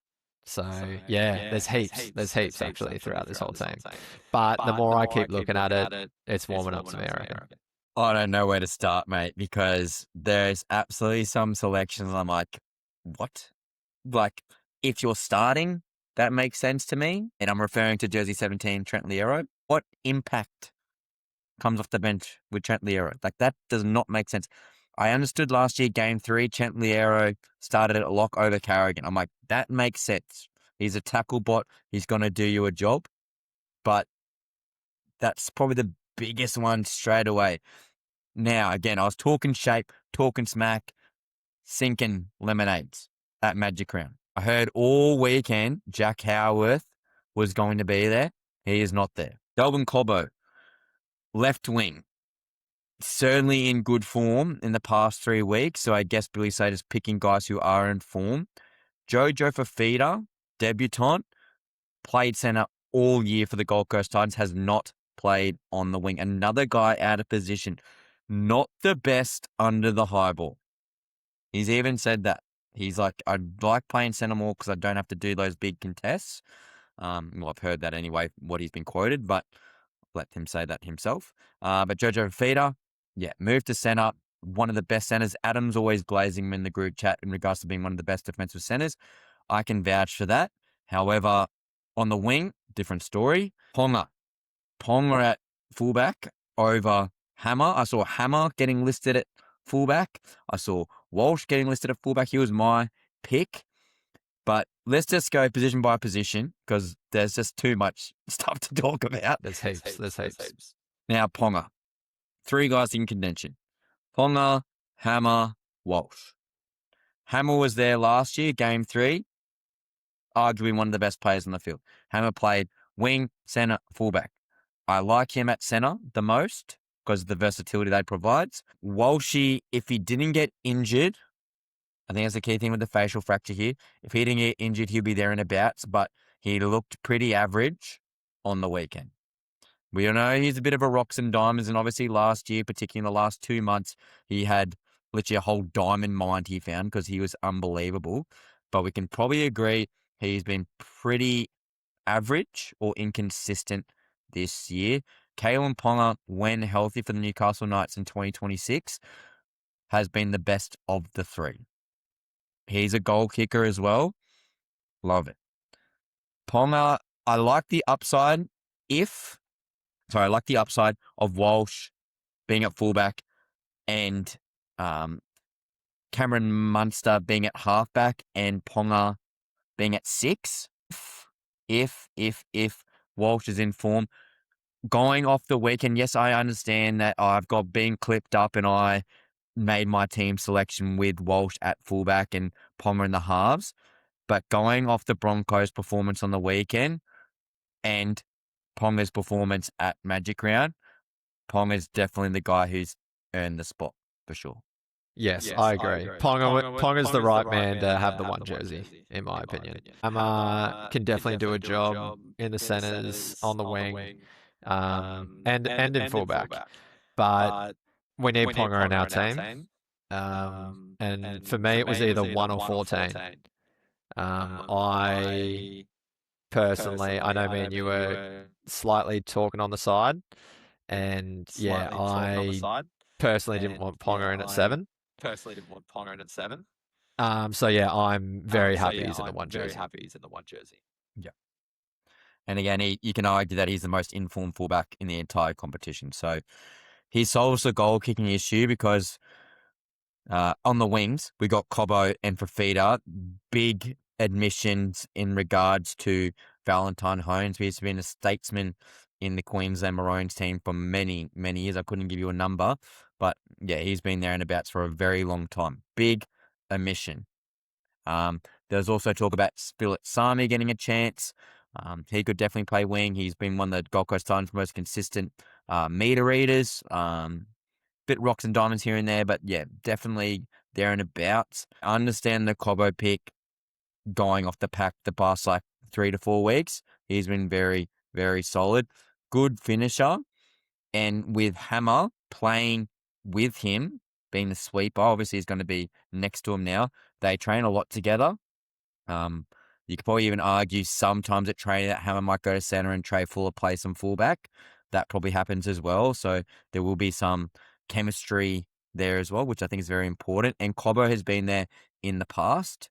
So, there's heaps actually throughout this whole team. But the more I keep looking at it, it's warming up to me, I reckon. I don't know where to start, mate, because there's absolutely some selections I'm like, what? Like, if you're starting, that makes sense to me. And I'm referring to jersey 17, Trent Liero. What impact comes off the bench with Trent Liero? Like, that does not make sense. I understood last year, game 3, Trent Liero started at lock over Carrigan. I'm like, that makes sense. He's a tackle bot. He's going to do you a job. But that's probably the biggest one straight away. Now, again, I was talking shape, talking smack, sinking lemonades at Magic Round. I heard all weekend Jack Howarth was going to be there. He is not there. Delvin Cobbo, left wing. Certainly in good form in the past 3 weeks. So I guess Billy Slater's picking guys who are in form. Jojo Fafita, debutant, played centre all year for the Gold Coast Titans, has not played on the wing. Another guy out of position. Not the best under the high ball. He's even said that. He's like, I like playing centre more because I don't have to do those big contests. Well, I've heard that anyway, what he's been quoted, but let him say that himself. But Jojo Fifita, yeah, moved to centre. One of the best centres. Adam's always glazing him in the group chat in regards to being one of the best defensive centres. I can vouch for that. However, on the wing, different story. Ponga at fullback over Hammer. I saw Hammer getting listed at fullback. I saw Walsh getting listed at fullback. He was my pick. But let's just go position by position because there's just too much stuff to talk about. There's heaps. Now, Ponga. 3 guys in contention. Ponga, Hammer, Walsh. Hammer was there last year, game 3. Arguably one of the best players on the field. Hammer played wing, centre, fullback. I like him at centre the most because of the versatility they provides. Walshy, if he didn't get injured, I think that's the key thing with the facial fracture here. If he didn't get injured, he'll be there in abouts, but he looked pretty average on the weekend. We all know he's a bit of a rocks and diamonds, and obviously last year, particularly in the last 2 months, he had literally a whole diamond mind he found because he was unbelievable. But we can probably agree he's been pretty average or inconsistent this year. Kalen Ponga, when healthy for the Newcastle Knights in 2026, has been the best of the 3. He's a goal kicker as well. Love it. Ponga, I like the upside of Walsh being at fullback and Cameron Munster being at halfback and Ponga being at 6. If Walsh is in form. Going off the weekend, yes, I understand that I've got being clipped up and I made my team selection with Walsh at fullback and Ponga in the halves. But going off the Broncos' performance on the weekend and Ponga's performance at Magic Round, Ponga's definitely the guy who's earned the spot for sure. Yes, I agree. Ponga's the right man to have the 1 jersey, in my opinion. Can definitely do a job in the centres, on the wing, and in fullback. But we need Ponga in our team. And for me, it was either 1 or 14. I personally, I know me and you were slightly talking on the side. And yeah, I personally didn't want Ponga in at 7. So yeah, I'm very happy he's in the 1 jersey. Yeah. And again, you can argue that he's the most informed fullback in the entire competition. So he solves the goal kicking issue because on the wings, we got Cobbo and Fifita, big admissions in regards to Valentine Holmes. He's been a statesman in the Queensland Maroons team for many, many years. I couldn't give you a number, but yeah, he's been there and abouts for a very long time. Big omission. There's also talk about Spilett Sami getting a chance. He could definitely play wing. He's been one of the Gold Coast Titans' most consistent meter readers. Bit rocks and diamonds here and there, but yeah, definitely there and abouts. I understand the Cobbo pick going off the pack the past 3 to 4 weeks. He's been very, very solid. Good finisher. And with Hammer playing with him, being the sweeper, obviously he's going to be next to him now. They train a lot together. You could probably even argue sometimes at training that Hammer might go to centre and Trey Fuller play some fullback. That probably happens as well. So there will be some chemistry there as well, which I think is very important. And Cobbo has been there in the past.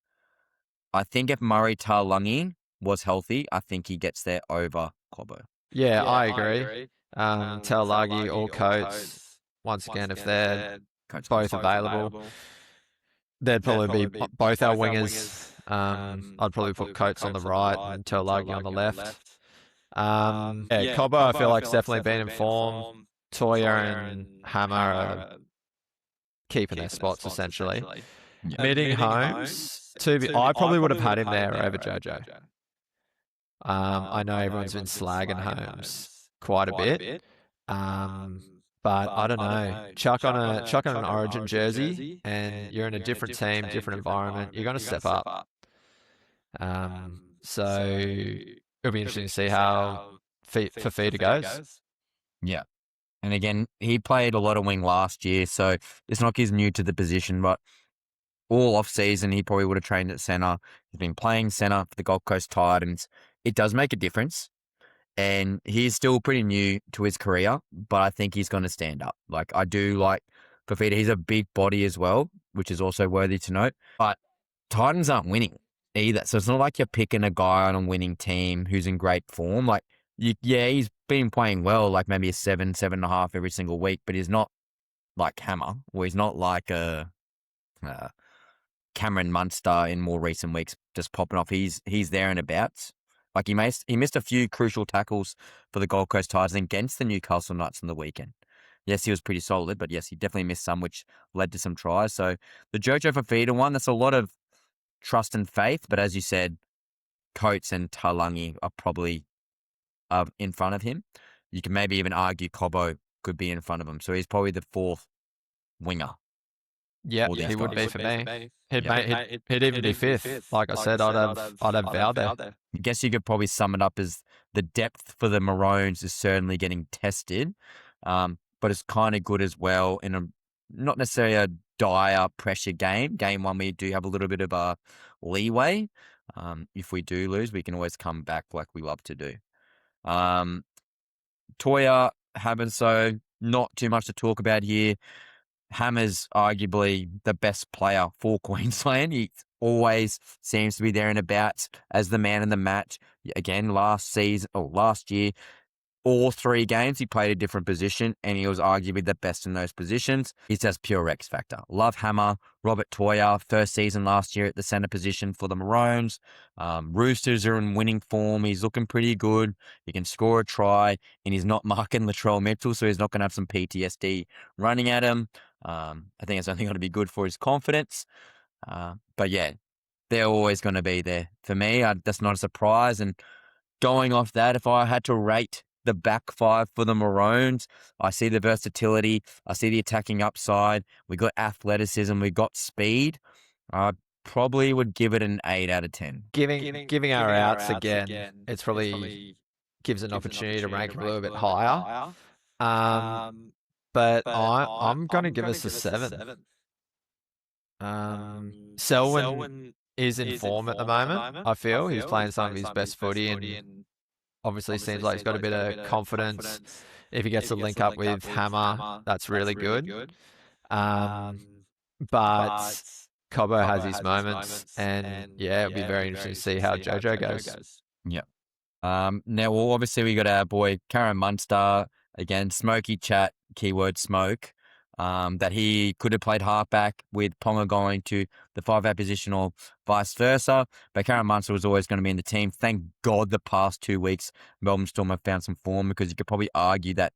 I think if Murray Taulagi was healthy, I think he gets there over Cobbo. Yeah, I agree. Taulagi or Coates, once again, if they're both available, they'd probably be both our wingers. I'd probably put Coates on the right and Taulagi on the left. Cobbo, I feel like, has definitely been in form. Toya and Hammer are keeping their spots, essentially. Yeah. Meeting Holmes, I probably would have had him there over Jojo. I know everyone's been slagging Holmes quite a bit. But I don't know. Chuck on an Origin jersey, and you're in a different team, different environment. You're going to step up. So it'll be interesting to see how Fifita goes. Yeah. And again, he played a lot of wing last year, so it's not like he's new to the position, but all off season, he probably would have trained at centre. He's been playing centre for the Gold Coast Titans. It does make a difference. And he's still pretty new to his career, but I think he's going to stand up. Like, I do like Fafita. He's a big body as well, which is also worthy to note. But Titans aren't winning either. So it's not like you're picking a guy on a winning team who's in great form. Like, he's been playing well, like maybe a 7.5 every single week, but he's not like Hammer, or he's not like a Cameron Munster in more recent weeks just popping off. He's there and about. Like, he missed a few crucial tackles for the Gold Coast Titans against the Newcastle Knights on the weekend. Yes, he was pretty solid, but yes, he definitely missed some, which led to some tries. So the Jojo Fafita one, that's a lot of trust and faith. But as you said, Coates and Talangi are probably in front of him. You can maybe even argue Cobbo could be in front of him. So he's probably the fourth winger. Yeah, all these he would guys. be for me. He'd Yeah. even be fifth. Like I said, I'd have Val there. I guess you could probably sum it up as the depth for the Maroons is certainly getting tested, but it's kind of good as well in a not necessarily a dire pressure game. Game one, we do have a little bit of a leeway. If we do lose, we can always come back like we love to do. Toya, Habenso, not too much to talk about here. Hammer's arguably the best player for Queensland. He always seems to be there and about as the man in the match. Again, last year, all 3 games he played a different position, and he was arguably the best in those positions. He's just pure X factor. Love Hammer. Robert Toya, first season last year at the centre position for the Maroons. Roosters are in winning form. He's looking pretty good. He can score a try, and he's not marking Latrell Mitchell, so he's not going to have some PTSD running at him. I think it's only going to be good for his confidence. But yeah, they're always going to be there. For me, that's not a surprise. And going off that, if I had to rate the back 5 for the Maroons, I see the versatility. I see the attacking upside. We got athleticism. We got speed. I probably would give it an 8 out of 10. Giving our outs again, it's probably gives an opportunity to rank a little bit higher. But I'm going to give us a 7. Selwyn is in form at the moment. I feel he's playing some of his best footy, and obviously seems like he's got a bit of confidence. If he gets to link up with Hammer, that's really good. But Cobbo has his moments, and yeah, it'll be very interesting to see how Jojo goes. Yeah. Now, well, obviously we got our boy Karen Munster again. Smoky chat, keyword smoke. That he could have played halfback with Ponga going to the 5-out position or vice versa. But Karen Munster was always going to be in the team. Thank God the past 2 weeks, Melbourne Storm have found some form, because you could probably argue that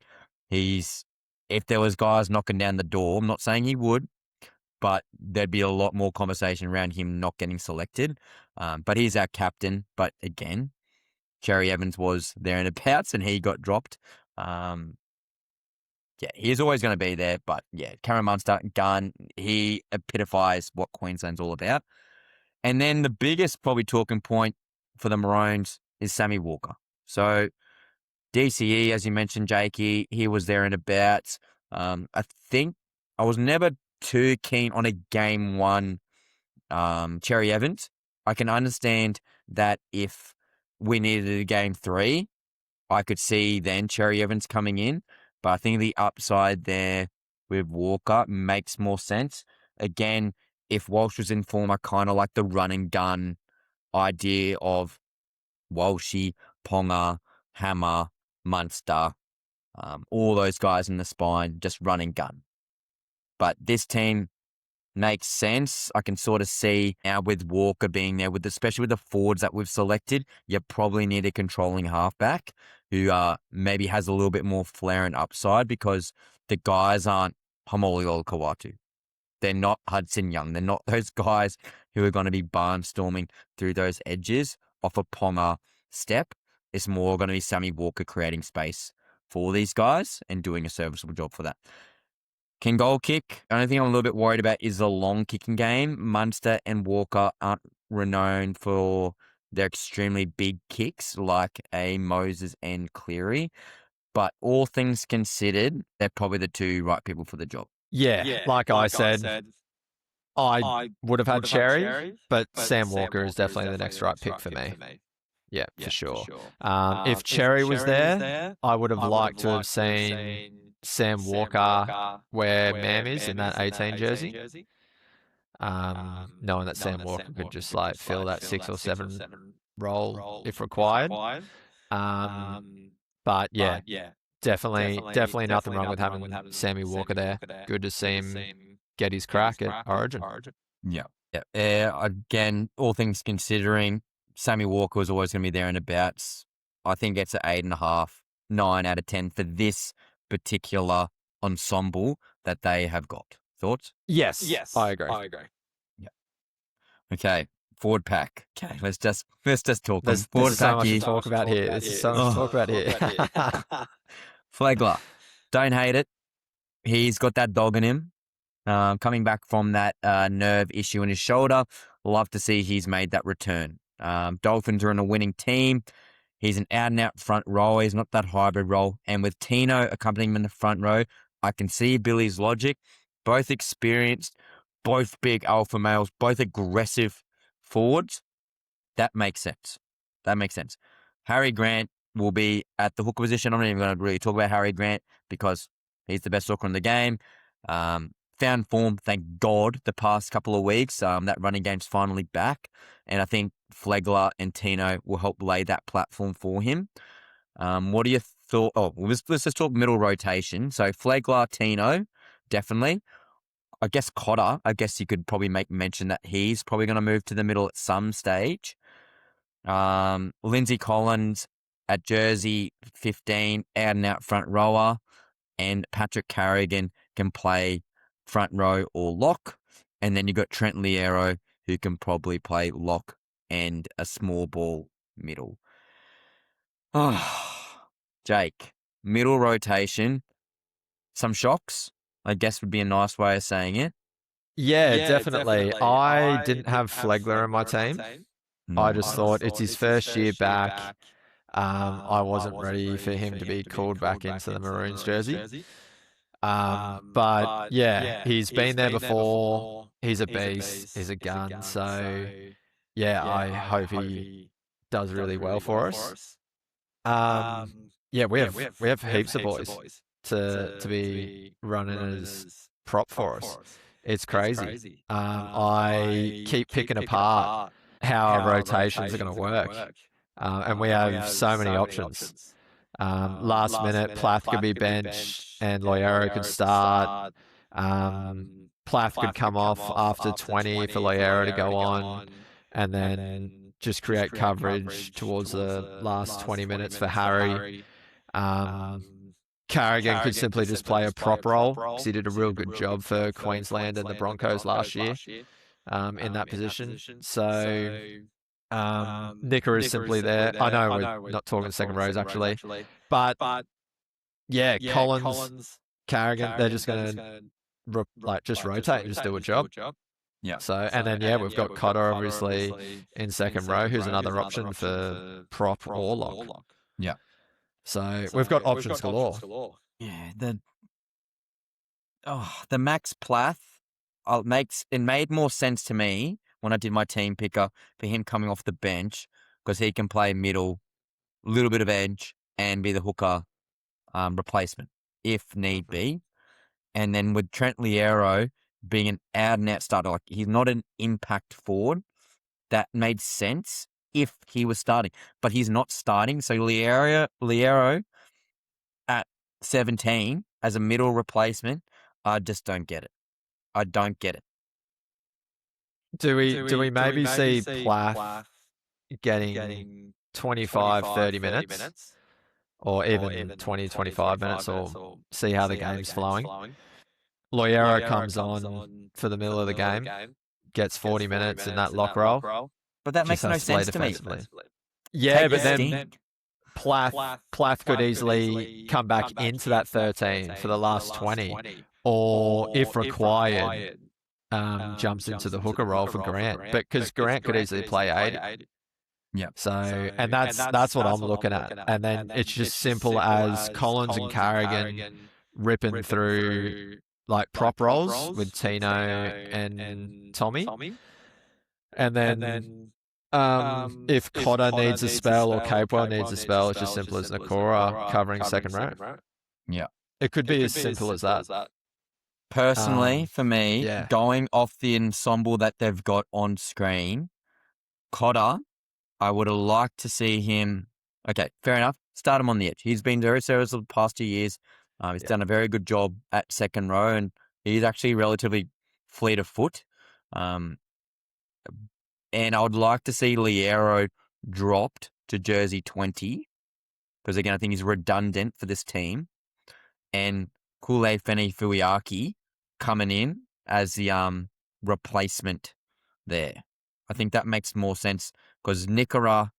if there was guys knocking down the door, I'm not saying he would, but there'd be a lot more conversation around him not getting selected. But he's our captain. But again, Cherry Evans was there and abouts, and he got dropped. Yeah, he's always going to be there, but yeah, Karen Munster, gun, he epitomised what Queensland's all about. And then the biggest probably talking point for the Maroons is Sammy Walker. So DCE, as you mentioned, Jakey, he was there and about. I think I was never too keen on a game 1 Cherry Evans. I can understand that if we needed a game 3, I could see then Cherry Evans coming in. But I think the upside there with Walker makes more sense. Again, if Walsh was in form, I kind of like the run and gun idea of Walshy, Ponga, Hammer, Munster, all those guys in the spine, just run and gun. But this team makes sense. I can sort of see now with Walker being there, especially with the forwards that we've selected, you probably need a controlling halfback who maybe has a little bit more flair and upside, because the guys aren't Hamoli Olakawatu. They're not Hudson Young. They're not those guys who are going to be barnstorming through those edges off a Ponga step. It's more going to be Sammy Walker creating space for these guys and doing a serviceable job for that. Can goal kick. The only thing I'm a little bit worried about is the long kicking game. Munster and Walker aren't renowned for their extremely big kicks like a Moses and Cleary. But all things considered, they're probably the 2 right people for the job. Yeah, like I said, I would have had Cherry, but Sam Walker is definitely the next right pick for me. Yeah, for sure. If Cherry was there, I would have liked to have seen Sam Walker wear mammies in that 18 jersey. Knowing that Sam Walker could just like fill that 6 or 7 role if required. But yeah, definitely nothing wrong with having Sammy Walker there. Good to see him get his crack at Origin. Yeah. Again, all things considering, Sammy Walker was always going to be there and abouts. I think it's an 8.5, 9 out of 10 for this particular ensemble that they have got. Thoughts? Yes, I agree. Yeah. Okay. Forward pack. Okay, let's just talk. There's so much to talk about here. There's so much to talk about here. Flegler, don't hate it. He's got that dog in him. Coming back from that nerve issue in his shoulder. Love to see he's made that return. Dolphins are in a winning team. He's an out-and-out front row. He's not that hybrid role. And with Tino accompanying him in the front row, I can see Billy's logic. Both experienced, both big alpha males, both aggressive forwards. That makes sense. Harry Grant will be at the hooker position. I'm not even going to really talk about Harry Grant because he's the best hooker in the game. Found form, thank God, the past couple of weeks. That running game's finally back. And I think Flegler and Tino will help lay that platform for him. What do you thought? Oh, let's just talk middle rotation. So Flegler, Tino, definitely. I guess Cotter, you could probably make mention that he's probably going to move to the middle at some stage. Lindsay Collins at jersey 15, out and out front rower. And Patrick Carrigan can play front row or lock. And then you've got Trent Liero, who can probably play lock and a small ball middle. Jake, middle rotation. Some shocks, I guess would be a nice way of saying it. Yeah, definitely. I didn't have Flegler in my team. No. I just thought it's his first year back. I wasn't ready for him to be called back into the Maroons jersey. But yeah, he's been there before. He's a beast. He's a gun. So yeah, I hope he does really well for us. Yeah, we have heaps of boys to be running as prop for us. It's crazy. I keep picking apart how our rotations are going to work. And we have so many options. Last minute, Plath could be benched and Loiero could start. Plath could come off after 20 for Loiero to go on and then just create coverage towards the last 20 minutes for Harry. Carrigan could simply just play a prop role because he did a real good job for Queensland and the Broncos last year in that position. So Nicker is simply there. I know we're not talking second rows actually, but yeah, Collins, Carrigan, they're just going to just rotate and just do a job. Yeah. So and then we've got Cotter obviously in second row, who's another option for prop or lock. Yeah. So we've got options galore. Yeah, the Max Plath it made more sense to me when I did my team picker for him coming off the bench because he can play middle, a little bit of edge, and be the hooker replacement if need be. And then with Trent Liero being an out-and-out starter, like he's not an impact forward, that made sense if he was starting. But he's not starting, so Liero at 17 as a middle replacement, I just don't get it. I don't get it. Do we maybe see Plath getting 25, 30 minutes? Or even 20, 25 minutes, or see how the game's flowing? Loiero comes on for the middle of the game, gets 40 minutes in that lock role. But that makes no sense to me. Yeah, but then Plath could easily come back into that 13 for the last 20, or if required, jumps into the hooker role for Grant. But because Grant could easily play 80. Yeah. So, and that's what I'm looking at. And then it's just simple as Collins and Carrigan ripping through like prop roles with Tino and Tommy. And then if Cotter needs a spell or Capewell needs a spell, it's just simple as Nakora covering second row. Yeah. It could be as simple as that. Personally, for me, yeah. going off the ensemble that they've got on screen, Cotter, I would have liked to see him. Okay, fair enough. Start him on the edge. He's been very serious the past 2 years. He's done a very good job at second row, and he's actually relatively fleet of foot. And I would like to see Liero dropped to jersey 20, because again, I think he's redundant for this team. And Kule Feni Fuiaki coming in as the replacement there. I think that makes more sense, because Nikora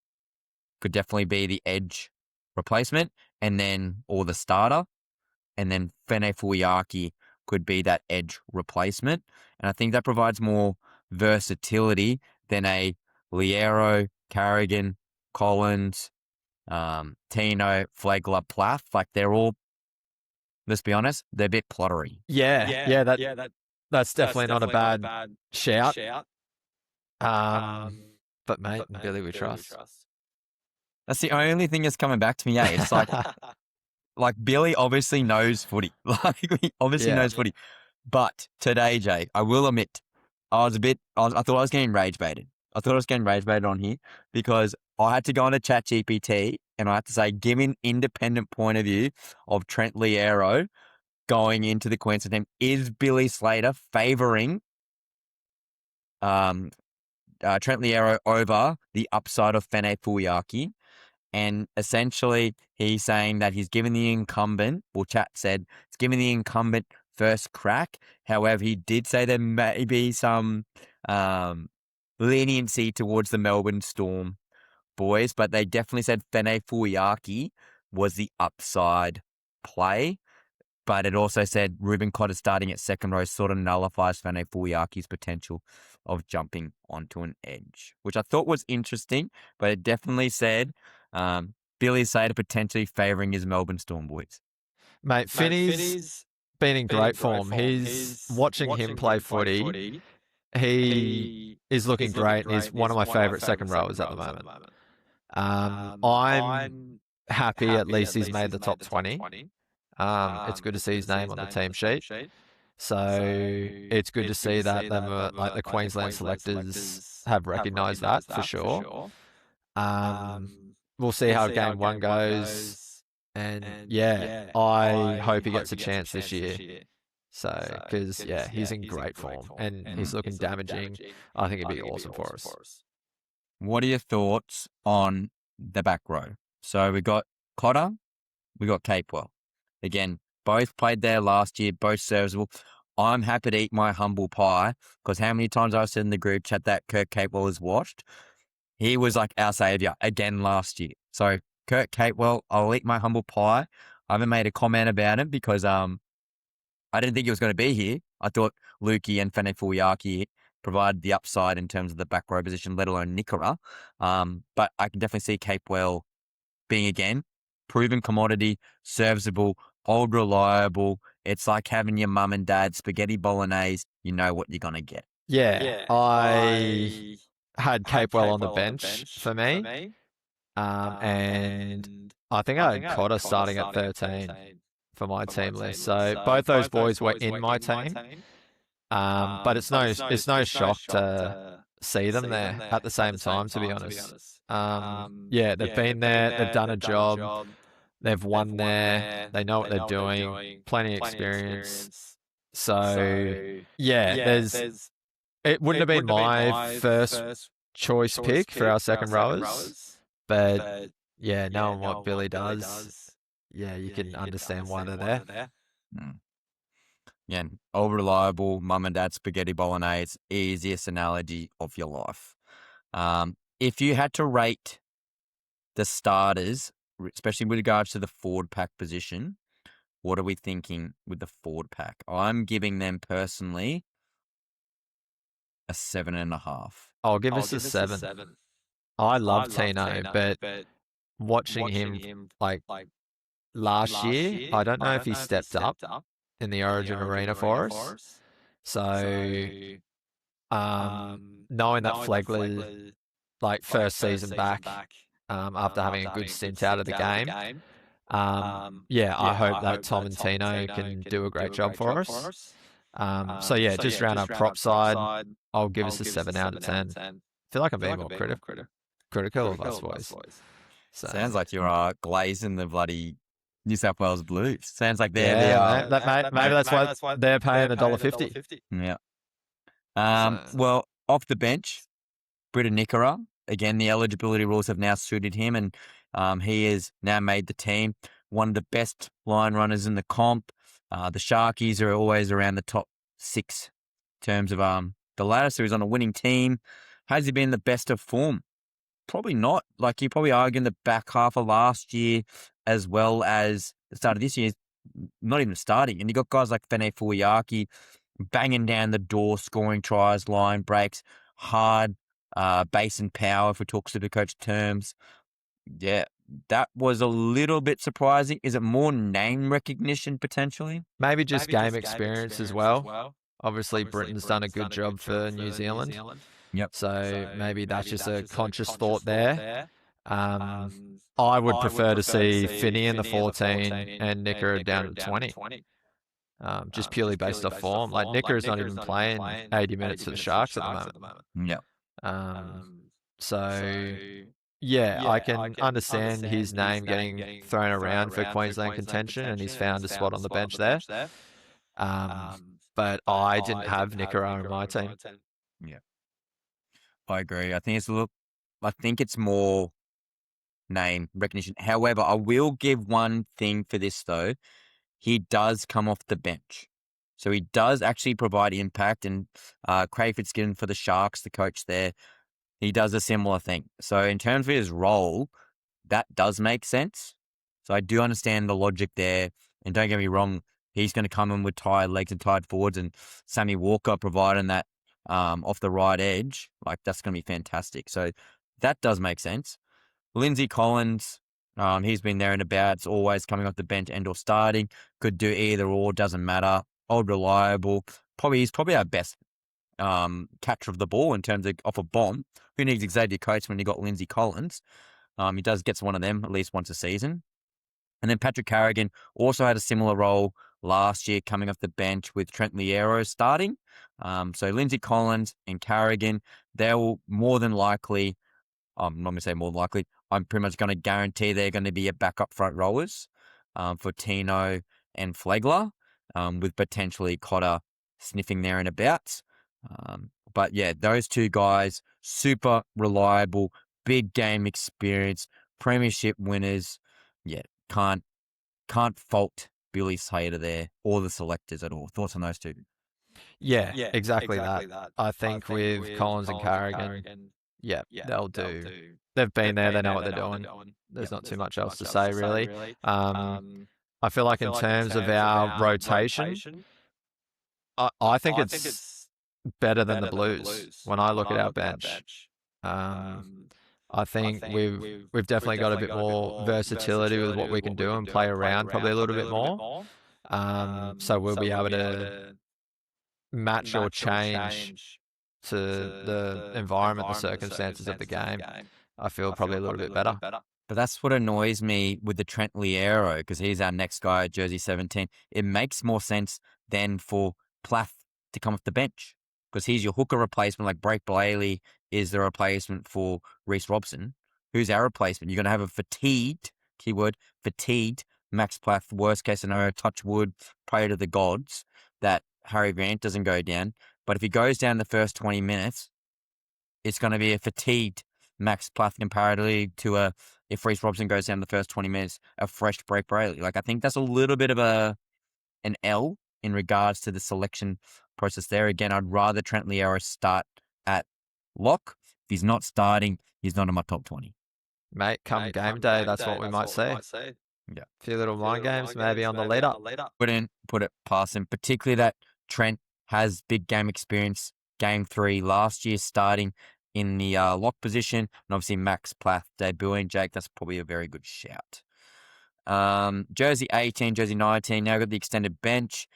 could definitely be the edge replacement, or the starter, and then Fene Fuiaki could be that edge replacement. And I think that provides more versatility than a Liero, Carrigan, Collins, Tino, Flagler, Plath. Like, they're all, let's be honest, they're a bit plottery. That's definitely not a bad shout. But mate, Billy we trust. That's the only thing that's coming back to me. It's like Billy obviously knows footy. Like, he obviously knows footy. But today, Jay, I will admit, I thought I was getting rage baited. I thought I was getting rage baited on here, because I had to go into ChatGPT and I had to say, give me an independent point of view of Trent Liero going into the Queensland team. Is Billy Slater favouring Trent Liero over the upside of Fene Fuiaki? And essentially, he's saying that he's given the incumbent, well, Chat said, he's given the incumbent first crack. However, he did say there may be some leniency towards the Melbourne Storm boys, but they definitely said Fene Fuiaki was the upside play. But it also said Ruben Cotter starting at second row sort of nullifies Fene Fuiaki's potential of jumping onto an edge, which I thought was interesting, but it definitely said Billy Slater potentially favouring his Melbourne Storm boys. Mate, Finney's been in great form. He's watching him play footy. He is looking great, and he's one of my favourite second rowers at the moment. I'm happy at least he's made the top 20. It's good to see his name on the team sheet. So it's good to see that the Queensland selectors have recognised that for sure. We'll see how game one goes, and I hope he gets a chance this year. So, because he's in great form and he's looking damaging. I think it'd be awesome for us. What are your thoughts on the back row? So we got Cotter, we got Capewell. Again, both played there last year, both serviceable. I'm happy to eat my humble pie, because how many times I've said in the group chat that Kurt Capewell is washed. He was like our saviour again last year. So Kurt Capewell, I'll eat my humble pie. I haven't made a comment about him because I didn't think he was going to be here. I thought Lukey and Fene Fuiaki provided the upside in terms of the back row position, let alone Nikora. But I can definitely see Capewell being, again, proven commodity, serviceable, old reliable. It's like having your mum and dad spaghetti bolognese. You know what you're going to get. I had Capewell on the bench for me. And I think I had Cotter starting at 13 for my team list. So both those boys were in my team. But it's no shock to see them there at the same time, to be honest. They've been there, they've done a job, they've won there, they know what they're doing, plenty of experience. So it wouldn't have been my first choice pick for our second rowers, but knowing what Billy does, you can understand why they're there. Yeah, old reliable, mum and dad spaghetti bolognese, easiest analogy of your life. If you had to rate the starters, especially with regards to the forward pack position, what are we thinking with the forward pack? I'm giving them personally a 7.5. I'll give us a 7. I love Tino, but watching him like last year, I don't know if he stepped up in the Origin arena for us. So, knowing that Flegler, like first season back, after having a good stint out of the game, I hope that Tom and Tino can do a great job for us. So yeah, just around our prop side, I'll give us a 7 out of 10. I feel like I'm being more critical of us boys. So. Sounds like you're glazing the bloody New South Wales Blues. Sounds like they're maybe that's why they're paying $1.50. Yeah. Well, off the bench, Britta Nickera. Again, the eligibility rules have now suited him, and he has now made the team. One of the best line runners in the comp. The Sharkies are always around the top 6 in terms of the ladder, so he's on a winning team. Has he been the best of form? Probably not. Like, you probably argue in the back half of last year as well as the start of this year, not even starting. And you got guys like Fene Fuiaki banging down the door, scoring tries, line breaks, hard base and power, if we talk SuperCoach terms. Yeah, that was a little bit surprising. Is it more name recognition potentially? Maybe just game experience as well. Obviously, Britain's done a good job for New Zealand. Yep. So maybe that's just a conscious thought there. I would prefer to see Finney in the 14 and Nicker down to 20. Just purely based off form. Like, Nicker is not even playing 80 minutes for the Sharks at the moment. Yeah. So yeah, I can understand his name getting thrown around for Queensland contention, and he's found a spot on the bench there. But I didn't have Nickera in my team. Yeah, I agree. I think it's more name recognition. However, I will give one thing for this though. He does come off the bench, so he does actually provide impact. And Craig Fitzgibbon for the Sharks, the coach there, he does a similar thing. So in terms of his role, that does make sense. So I do understand the logic there. And don't get me wrong, he's going to come in with tired legs and tired forwards, and Sammy Walker providing that off the right edge, like, that's going to be fantastic. So that does make sense. Lindsay Collins, he's been there and abouts, always coming off the bench and or starting. Could do either or, doesn't matter. Old reliable. He's probably our best catcher of the ball in terms of off a bomb. Who needs Xavier Coates when you got Lindsay Collins? He does get one of them at least once a season. And then Patrick Carrigan also had a similar role last year, coming off the bench with Trent Liero starting. So Lindsay Collins and Carrigan, they will more than likely, I'm not going to say more than likely, I'm pretty much going to guarantee they're going to be a backup front rowers for Tino and Flegler, with potentially Cotter sniffing there and abouts. But yeah, those two guys, super reliable, big game experience, premiership winners. Yeah, can't fault Billy Slater there or the selectors at all. Thoughts on those two? Yeah, exactly that. I think with Collins and Carrigan, they'll do. They've been there, they know what they're doing. There's not too much else to say, really. I feel like in terms of our rotation, I think it's better than the Blues when I look at our bench. I think we've definitely got a bit more versatility with what we can do and play around probably a little bit more. So we'll be able to match or change to the environment, the circumstances of the game. I feel probably a little bit better. But that's what annoys me with the Trent Liero, because he's our next guy, jersey 17. It makes more sense than for Plath to come off the bench, because he's your hooker replacement. Like, Blake Bailey is the replacement for Reece Robson. Who's our replacement? You're going to have a fatigued, keyword, fatigued Max Plath, worst case scenario, touch wood, pray to the gods that Harry Grant doesn't go down. But if he goes down the first 20 minutes, it's going to be a fatigued Max Plath comparatively to if Reece Robson goes down the first 20 minutes, a fresh Blake Bailey. Like, I think that's a little bit of an L in regards to the selection process there. Again, I'd rather Trent Liero start at lock. If he's not starting, he's not in my top 20. Mate, come game day, that's what we might see. Yeah. A few little mind games maybe on the lead up. Put it past him, particularly that Trent has big game experience. Game 3 last year, starting in the lock position, and obviously Max Plath debuting. Jake, that's probably a very good shout. Jersey 18, jersey 19, now got the extended bench.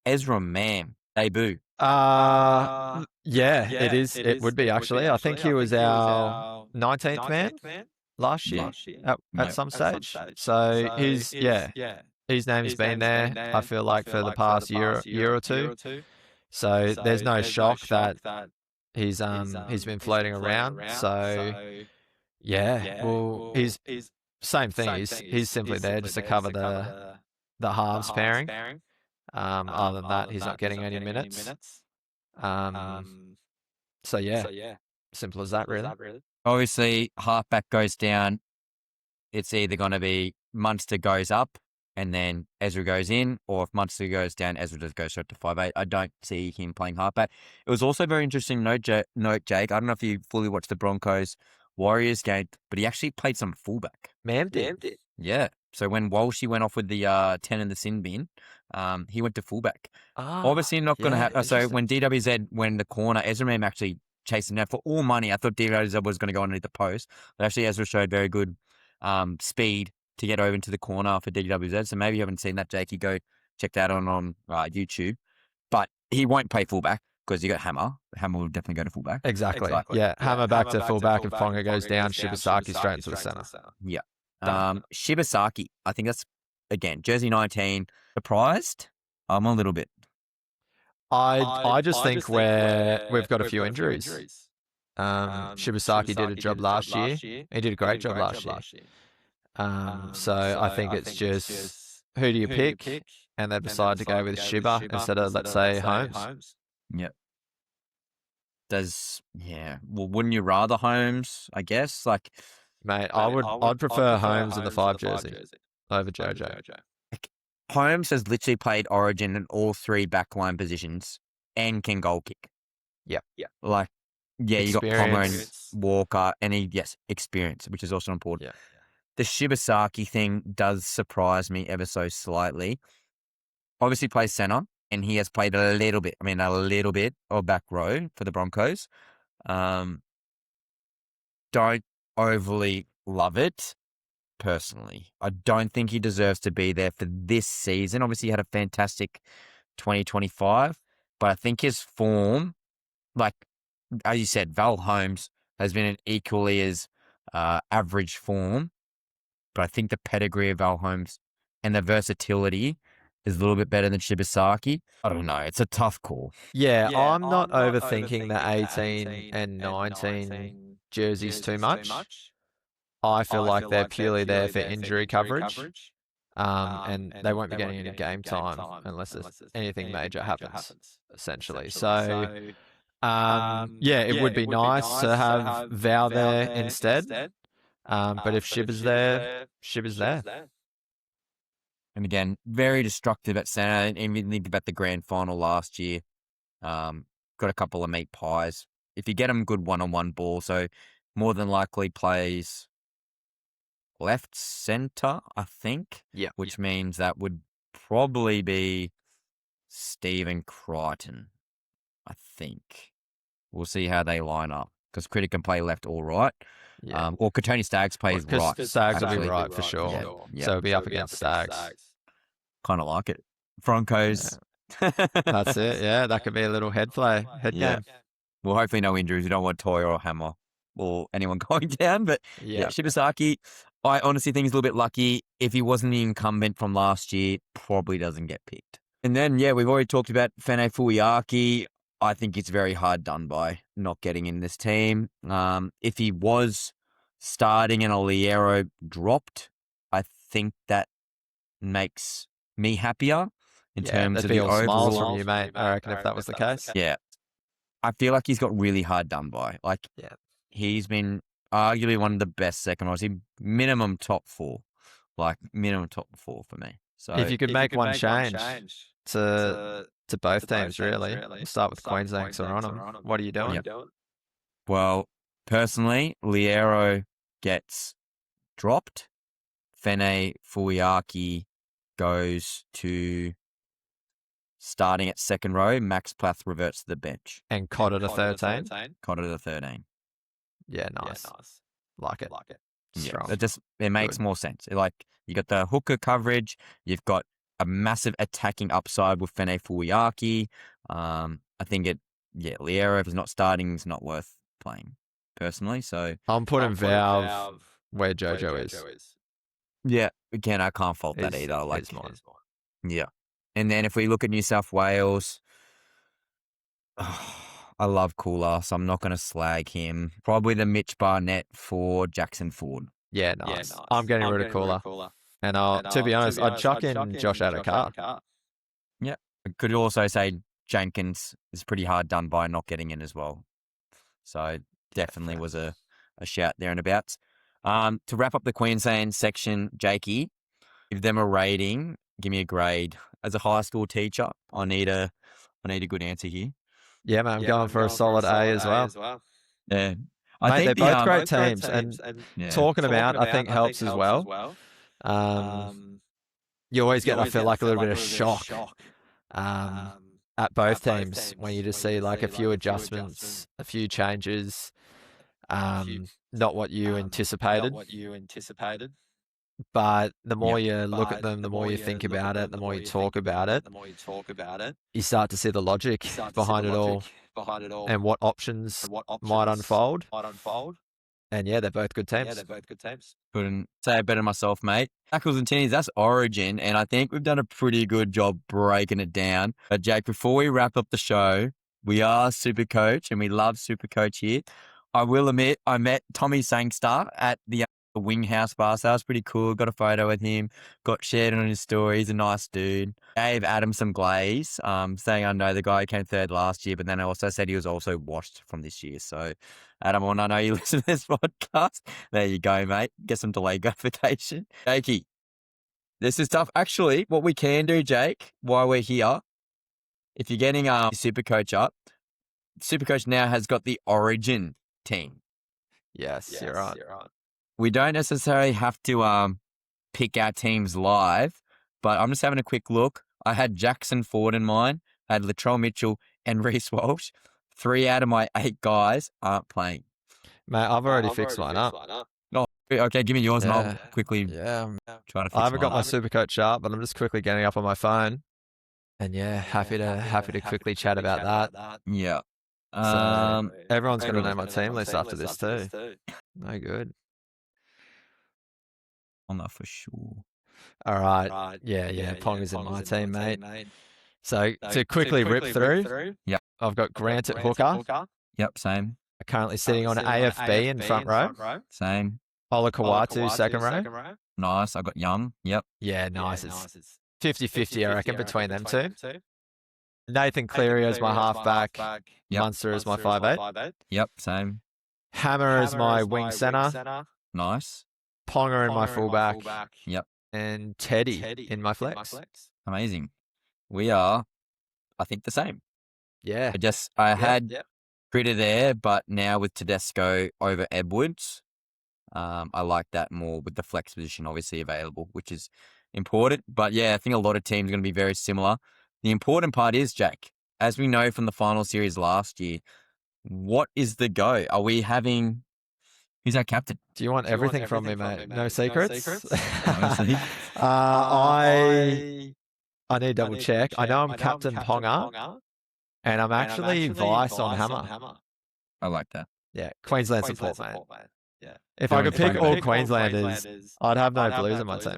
Ezra Mam debut. Yeah, it is. It would be actually. I think he was our 19th man last year at some stage. So his name's been there. I feel like for the past year or two. So there's no shock that he's been floating around. So yeah, well, he's same thing. He's simply there just to cover the halves pairing. Other than that, he's not getting any minutes. So yeah, simple as that, really. Obviously, halfback goes down. It's either going to be Munster goes up and then Ezra goes in, or if Munster goes down, Ezra just goes straight to 5'8". I don't see him playing halfback. It was also very interesting note, Jake. I don't know if you fully watched the Broncos Warriors game, but he actually played some fullback. Mam did. Yeah. So when Walshy went off with the 10 in the sin bin, he went to fullback. Obviously not going to happen. So when DWZ went in the corner, Ezra Mam actually chased him down for all money. I thought DWZ was going to go underneath the post, but actually Ezra showed very good speed to get over into the corner for DWZ. So maybe you haven't seen that, Jake. You go check that on YouTube. But he won't play fullback because you got Hammer. Hammer will definitely go to fullback. Exactly. Yeah, Hammer back to fullback. If Ponga goes down, Shibasaki straight into the centre. Yeah. Shibasaki, I think that's, again, jersey 19. Surprised? I'm a little bit. I just think we've got a few injuries. Shibasaki did a job last year. He did a great job last year. So I think it's just who do you pick? And they decide to go with Shiba instead of, let's say, Holmes. Yep. Well, wouldn't you rather Holmes, I guess? Like, mate, I'd prefer Holmes in the 5 jersey over Jojo. Holmes has literally played Origin in all 3 backline positions and can goal kick. Yeah. Like, yeah, you got Palmer and Walker, and experience, which is also important. Yeah. The Shibasaki thing does surprise me ever so slightly. Obviously plays centre, and he has played a little bit of back row for the Broncos. Don't overly love it, personally. I don't think he deserves to be there for this season. Obviously, he had a fantastic 2025, but I think his form, like, as you said, Val Holmes has been in equally as average form, but I think the pedigree of Val Holmes and the versatility is a little bit better than Shibasaki. I don't know. It's a tough call. Yeah, I'm not overthinking the 18 and 19 jerseys too much. I feel like they're purely there for injury coverage. And they won't be getting any game time unless anything major happens, essentially. So, it would be nice to have Val there instead. But if Shiba's there, Shiba's there. And again, very destructive at centre. And even think about the grand final last year. Got a couple of meat pies. If you get him good one-on-one ball, so more than likely plays left centre, I think. Yeah. Which means that would probably be Stephen Crichton, I think. We'll see how they line up. Because Critic can play left or right. Yeah. Or Tony Staggs plays right. Staggs will be right for sure. Yeah. So it'll be up against Staggs. Kind of like it. Broncos. Yeah. That's it. Yeah, that could be a little head game. Well, hopefully no injuries. We don't want Toy or Hammer or anyone going down. But yeah, Shibasaki, I honestly think he's a little bit lucky. If he wasn't the incumbent from last year, probably doesn't get picked. And then, we've already talked about Fene Fuiaki. I think it's very hard done by not getting in this team. If he was starting and Oliero dropped, I think that makes me happier in terms of the overall. Smiles from you, mate. I reckon if that was the case. Yeah. I feel like he's got really hard done by. Like, he's been arguably one of the best second rows. Minimum top 4. Like, minimum top 4 for me. So if you could make one change to both teams, really. We'll start with Queensland because we're on them. What are you doing? Well, personally, Liero gets dropped. Fene Fuiaki goes to starting at second row. Max Plath reverts to the bench. And Cotter to 13? Cotter to 13. Yeah, nice. Like it. Yeah, it makes more sense. Like, you got the hooker coverage, you've got a massive attacking upside with Fene Fuiaki. I think Liero, if he's not starting, is not worth playing, personally. So I'm putting Valve where Jojo is. yeah, again, I can't fault that either. Like, Is mine. yeah. And then if we look at New South Wales, I love Cooler, so I'm not going to slag him. Probably the Mitch Barnett for Jackson Ford. Yeah, nice. I'm getting rid of Cooler. And to be honest, I'd chuck in Josh Adokar. Yeah. I could also say Jenkins is pretty hard done by not getting in as well. So definitely was a shout there and abouts. To wrap up the Queensland section, Jakey, give them a rating. Give me a grade. As a high school teacher, I need a good answer here. Yeah, man, I'm going for a solid A as well. Yeah. I think they're both great teams. And talking about, I think, helps as well. You always get, I feel like, a little bit of shock at both teams when you just see like a few adjustments, a few changes, not what you anticipated. But the more you look at them, the more you think about it, the more you talk about it, you start to see the logic behind it all and what options might unfold. And yeah, they're both good teams. Couldn't say it better myself, mate. Tackles and Tinnies, that's Origin, and I think we've done a pretty good job breaking it down. But Jake, before we wrap up the show, we are SuperCoach, and we love SuperCoach here. I will admit, I met Tommy Sangster at the Wing House bar, so that was pretty cool. Got a photo with him, got shared on his story. He's a nice dude. Gave Adam some glaze, saying I know the guy who came third last year, but then I also said he was also washed from this year. So, Adam, I know you listen to this podcast. There you go, mate. Get some delayed gratification. Jakey, this is tough. Actually, what we can do, Jake, while we're here, if you're getting SuperCoach up, SuperCoach now has got the Origin team. Yes, you're right. We don't necessarily have to pick our teams live, but I'm just having a quick look. I had Jackson Ford in mind. I had Latrell Mitchell and Reece Walsh. 3 out of my 8 guys aren't playing. Mate, I've already fixed mine up. Oh, okay, give me yours and I'll quickly try to fix I haven't got my mine. SuperCoach up, but I'm just quickly getting up on my phone. And yeah, happy to quickly chat about that. Yeah. So everyone's going to know my team list after this too. No good. On that for sure. All right. Yeah. Pong is in my team, mate. So to quickly rip through, Yep. I've got Grant at hooker. Yep, same. Currently sitting on AFB in front row. Same. Ola Kawatu second row. Nice. I got Young. Yep. Yeah, nice. It's 50-50, I reckon, between them two. Nathan Cleary as my halfback. Yep. Munster as my 5'8". Yep, same. Hammer as my wing centre. Nice. Ponga in my fullback. Yep. And Teddy in my flex. Amazing. We are, I think, the same. Yeah. I had Critter there, but now with Tedesco over Edwards, I like that more with the flex position obviously available, which is important. But yeah, I think a lot of teams are going to be very similar. The important part is, Jack, as we know from the final series last year, what is the go? Are we having... Who's our captain? Do you want everything from me, mate? No secrets? I need to double check. I know I'm Captain Ponga, and I'm actually vice on Hammer. I like that. Yeah, Queensland support, mate. If I could pick all Queenslanders, I'd have no Blues in my team.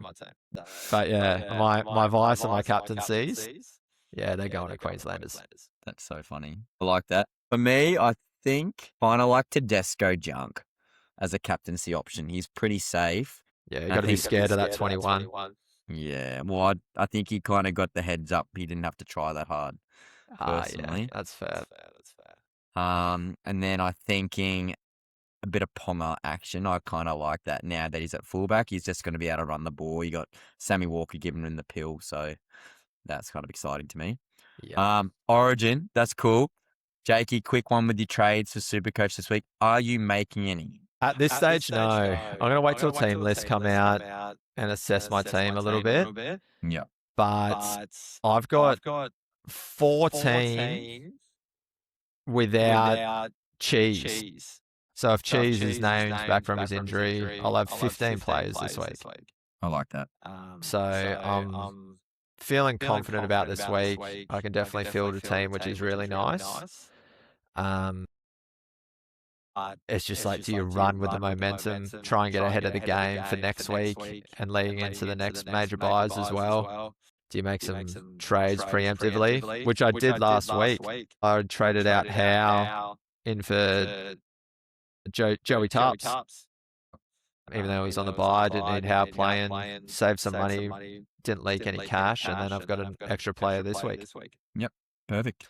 But yeah, my vice and my captaincies, yeah, they're going to Queenslanders. That's so funny. I like that. For me, I think kind of like Tedesco junk as a captaincy option. He's pretty safe. Yeah, you got to be scared of that 21. Yeah, well, I think he kind of got the heads up. He didn't have to try that hard, personally. Yeah, that's fair. And then I'm thinking a bit of Ponga action. I kind of like that now that he's at fullback. He's just going to be able to run the ball. You got Sammy Walker giving him the pill, so that's kind of exciting to me. Yeah. Origin, that's cool. Jakey, quick one with your trades for SuperCoach this week. Are you making any? At this stage, no. I'm going to wait till team lists come out and assess my team a little bit. Yeah. But I've got 14 without Cheese. So if Cheese is named back from his injury, I'll have 15 players this week. I like that. So feeling confident about this week. I can definitely field a team, which is really nice. It's just like, do you run with the momentum, try and get ahead of the game for next week and leading into the next major buys as well? Do you make some trades preemptively, which I did last week? I traded out Howe in for Joey Tarps. Even though he was on the buy, I didn't need Howe playing, saved some money, didn't leak any cash, and then I've got an extra player this week. Yep, perfect.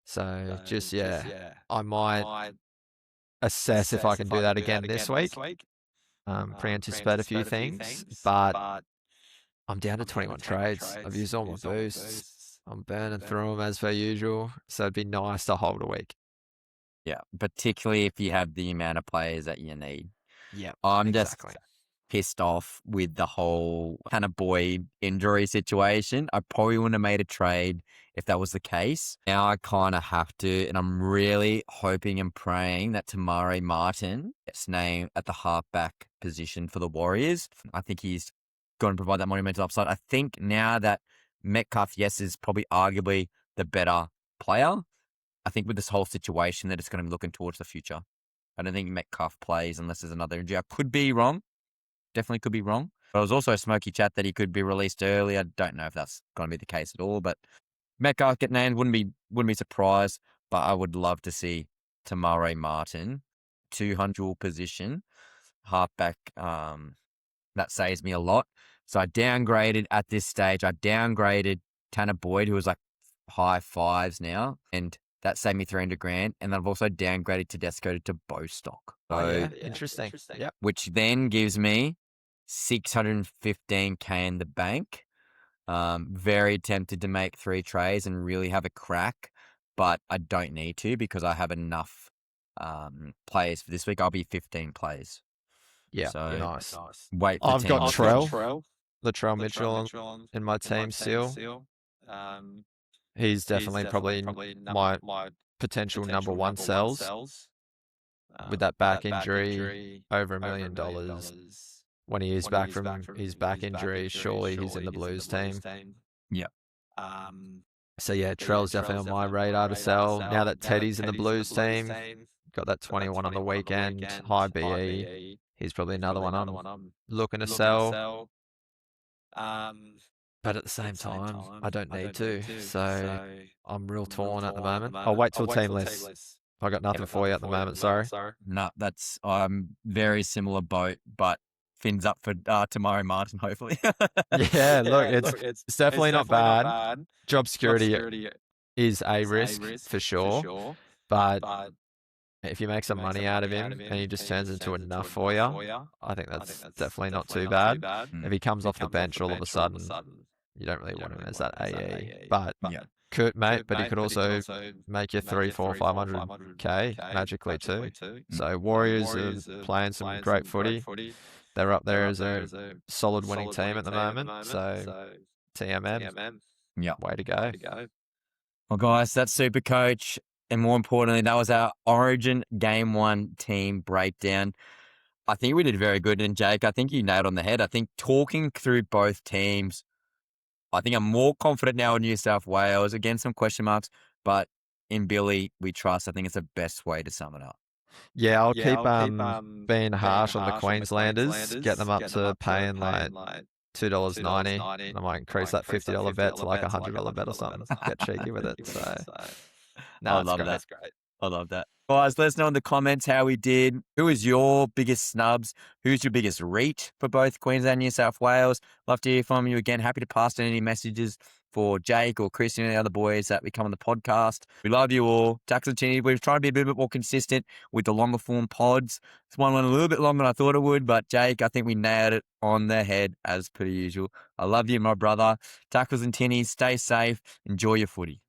So just, I might assess if I can do that again this week. Pre-anticipate a few things, but I'm down to 21 trades. I've used all my boosts. I'm burning through them as per usual, so it'd be nice to hold a week. Yeah, particularly if you have the amount of players that you need. Yeah, I'm just pissed off with the whole Hannah Boyd injury situation. I probably wouldn't have made a trade if that was the case. Now I kind of have to, and I'm really hoping and praying that Tamari Martin gets named at the halfback position for the Warriors. I think he's going to provide that monumental upside. I think now that Metcalf, yes, is probably arguably the better player, I think with this whole situation that it's going to be looking towards the future. I don't think Metcalf plays unless there's another injury. I could be wrong. Definitely could be wrong. But it was also a smoky chat that he could be released early. I don't know if that's going to be the case at all. But Metcalf get named, wouldn't be surprised. But I would love to see Tamari Martin, 200 position, halfback. That saves me a lot. So I downgraded at this stage. I downgraded Tanner Boyd, who was like high fives now, and that saved me $300,000. And I've also downgraded Tedesco to Bostock. So, interesting. Yep. Which then gives me $615K in the bank. Very tempted to make 3 trades and really have a crack, but I don't need to because I have enough players for this week. I'll be 15 players. Yeah, so nice. Wait for I've got Latrell Mitchell in my team still. He's definitely probably my potential number one sells. With that back injury, over $1 million. When he is back from his back injury, surely he's in the Blues team. Yeah. So yeah, Trell's definitely on my radar to sell. Now that Teddy's in the Blues team, got that 21 on the weekend, high BE. He's probably another one I'm looking to sell. But at the same time, I don't need to. So I'm real torn at the moment. I'll wait till team lists. I got nothing for you at the moment, sorry. No, that's very similar boat, but fins up for Tamari Martin, hopefully. Yeah, look, it's definitely not bad. Job security is a risk for sure. But if you make some money out of him and he just turns into enough for you, I think that's definitely not too bad. If he comes off the bench all of a sudden, you don't really want him as that AE. But but he could also make you 300, 400, 500K magically too. So Warriors are playing some great footy. They're up there as a solid winning team at the moment. So TMM, way to go. Well, guys, that's SuperCoach. And more importantly, that was our Origin Game 1 team breakdown. I think we did very good. And Jake, I think you nailed on the head. I think talking through both teams, I think I'm more confident now in New South Wales. Again, some question marks, but in Billy, we trust. I think it's the best way to sum it up. Yeah, I'll keep being harsh on the Queenslanders, get them up to paying like $2.90. I might increase that $50 bet to like a $100 bet or something. Get cheeky with it. So, I love that. I love that. Guys, let us know in the comments how we did. Who is your biggest snubs? Who's your biggest reach for both Queensland and New South Wales? Love to hear from you again. Happy to pass on any messages for Jake or Chris and any other boys that become on the podcast. We love you all. Tackles Tinnies, we've tried to be a bit more consistent with the longer form pods. This one went a little bit longer than I thought it would, but Jake, I think we nailed it on the head as per usual. I love you, my brother. Tackles and Tinnies, stay safe. Enjoy your footy.